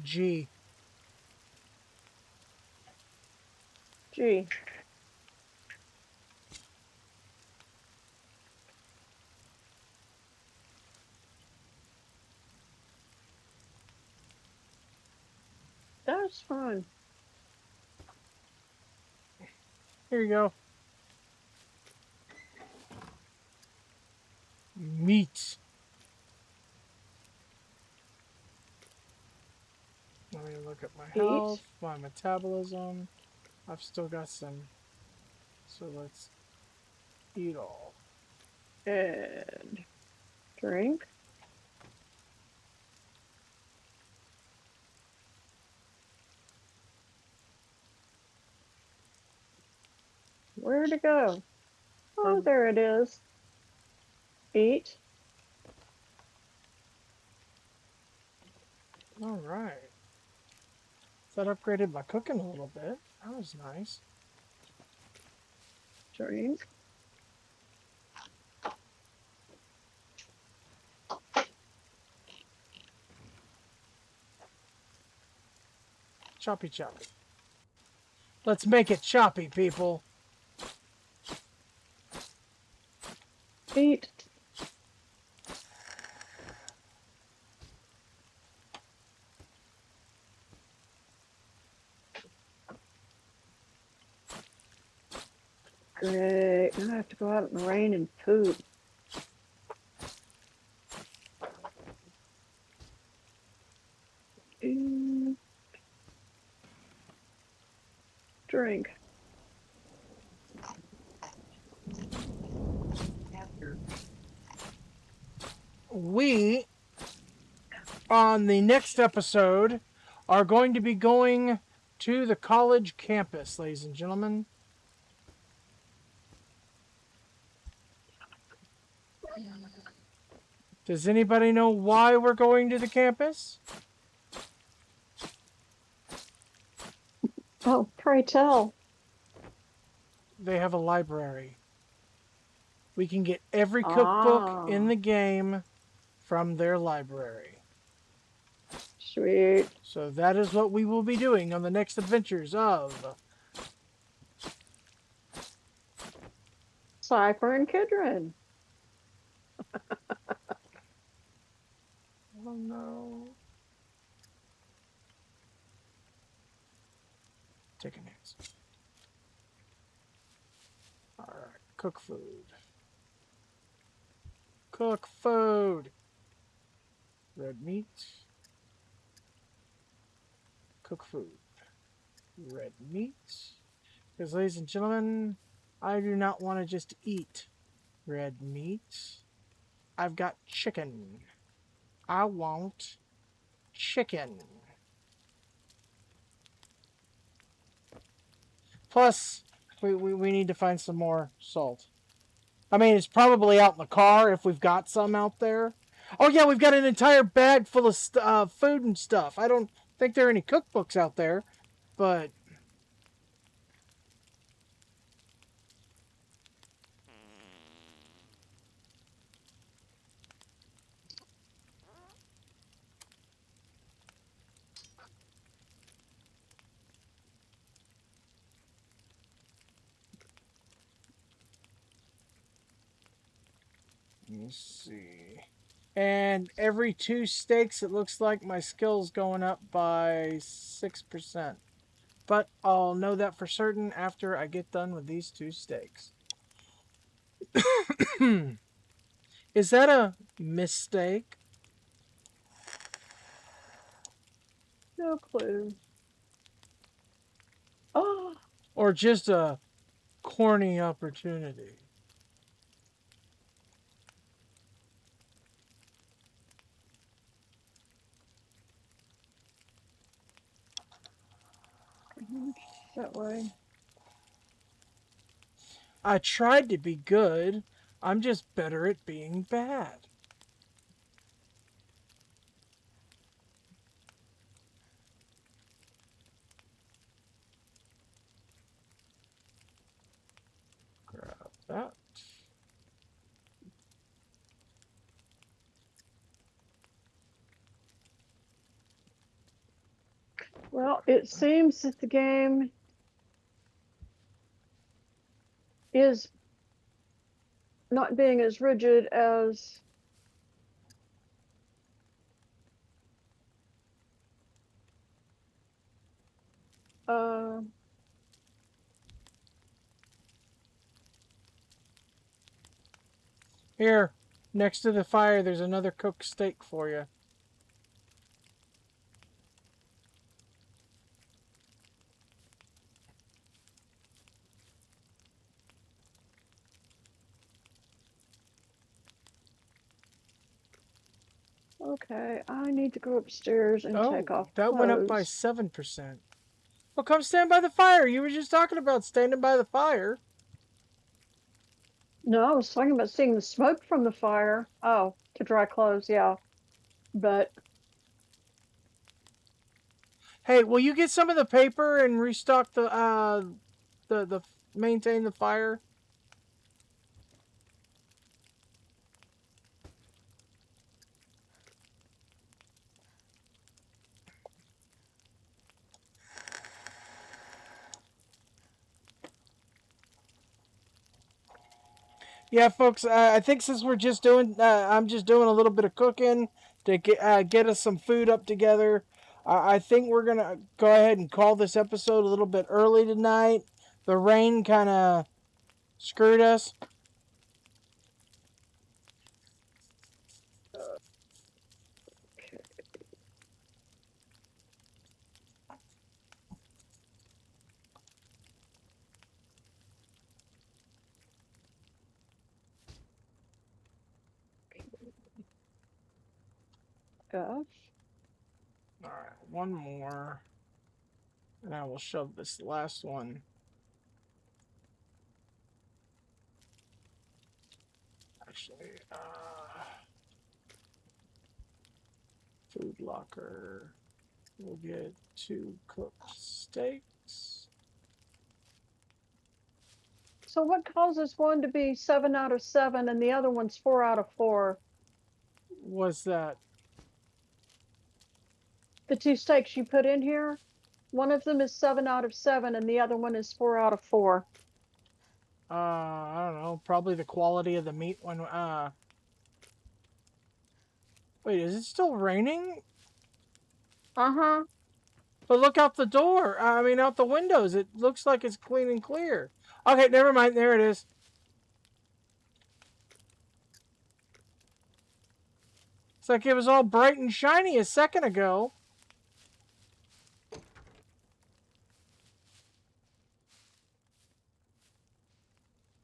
G. Gee. That's fun. Here you go. Meat. Let me look at my health, Eat my metabolism. I've still got some. So let's eat all. and drink. Where to go? Oh, there it is. Eat. Alright. That upgraded my cooking a little bit. That was nice. Drink. Choppy choppy. Let's make it choppy, people. Eat. Great. Now I have to go out in the rain and poop. Mm, drink. We, on the next episode, are going to be going to the college campus, ladies and gentlemen. Does anybody know why we're going to the campus? Oh, pray tell. They have a library. We can get every cookbook Ah, in the game from their library. sweet. So that is what we will be doing on the next adventures of... Cypher and Kidron. Oh no. Take a chance. Alright. Cook food. Cook food. Red meat. Cook food. Red meat. Because, ladies and gentlemen, I do not want to just eat red meat. I've got chicken. I want chicken. Plus, we need to find some more salt. I mean, it's probably out in the car if we've got some out there. Oh, yeah, we've got an entire bag full of food and stuff. I don't think there are any cookbooks out there, but... Let me see. And every 2 steaks, it looks like my skill's going up by 6%. But I'll know that for certain after I get done with these 2 steaks. Is that a mistake? No clue. Oh, Or just a corny opportunity? that way. I tried to be good. I'm just better at being bad. Grab that. Well, it seems that the game is not being as rigid as uh, Here, next to the fire, there's another cooked steak for you. okay, I need to go upstairs and take off that clothes. went up by 7%. Well, come stand by the fire. You were just talking about standing by the fire. No, I was talking about seeing the smoke from the fire. Oh, to dry clothes, yeah. But Hey, will you get some of the paper and restock the maintain the fire? Yeah, folks. I think since we're just doing, I'm just doing a little bit of cooking to get us some food up together. I think we're gonna go ahead and call this episode a little bit early tonight. The rain kind of screwed us. okay. F. All right, one more, and I will shove this last one. Actually, food locker. We'll get 2 cooked steaks. So what causes one to be 7 out of 7 and the other one's 4 out of 4? What's that? The 2 steaks you put in here, one of them is 7 out of 7 and the other one is 4 out of 4. I don't know. Probably the quality of the meat when. Wait, is it still raining? Uh-huh. But look out the door. I mean, out the windows. It looks like it's clean and clear. Okay, never mind. There it is. It's like it was all bright and shiny a second ago.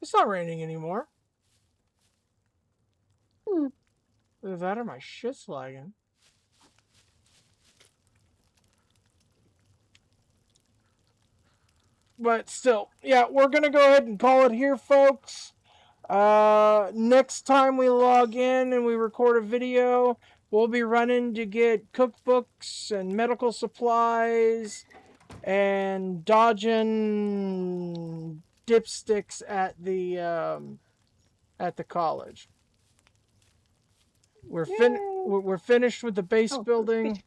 It's not raining anymore. Either that or my shit's lagging. But still, yeah, we're going to go ahead and call it here, folks. Next time we log in and we record a video, we'll be running to get cookbooks and medical supplies and dodging dipsticks at the college. We're finished with the base building.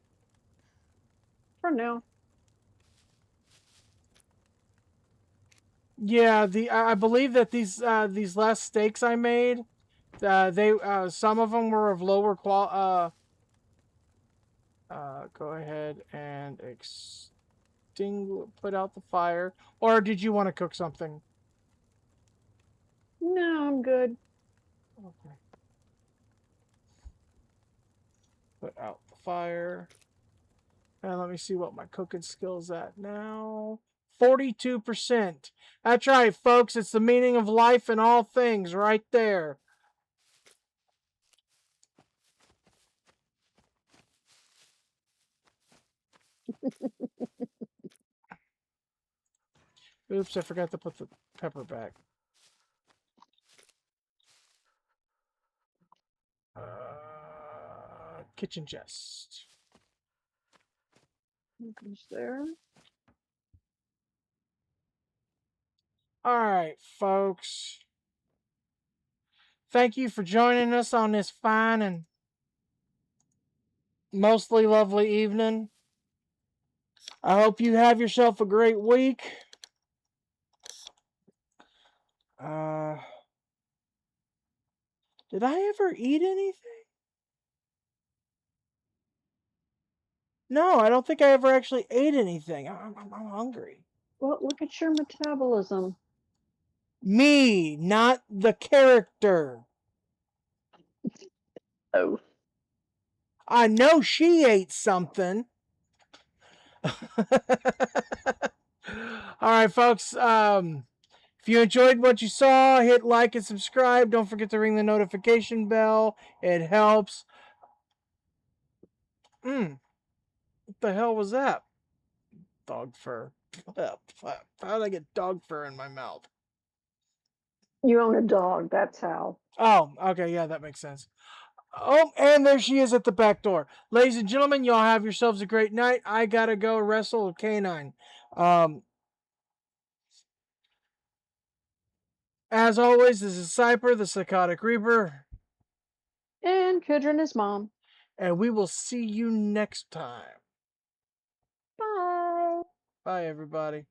For now. Yeah, I believe that these last steaks I made, some of them were of lower quality. Go ahead and put out the fire. Or did you want to cook something? No, I'm good. Okay. Put out the fire. And let me see what my cooking skill's at now. 42%. That's right, folks. It's the meaning of life and all things right there. Oops, I forgot to put the pepper back. Kitchen chest. Is there? All right, folks. Thank you for joining us on this fine and mostly lovely evening. I hope you have yourself a great week. Did I ever eat anything? No, I don't think I ever actually ate anything. I'm hungry. Well, look at your metabolism. Me, not the character. Oh. I know she ate something. All right, folks. If you enjoyed what you saw, hit like and subscribe. Don't forget to ring the notification bell. It helps. What the hell was that? Dog fur. How did I get dog fur in my mouth? You own a dog, that's how. Oh, okay, yeah, that makes sense. Oh, and there she is at the back door. Ladies and gentlemen, y'all have yourselves a great night. I gotta go wrestle a canine. As always, this is Cyper, the Psychotic Reaper. And Kidron is mom. And we will see you next time. Bye. Bye, everybody.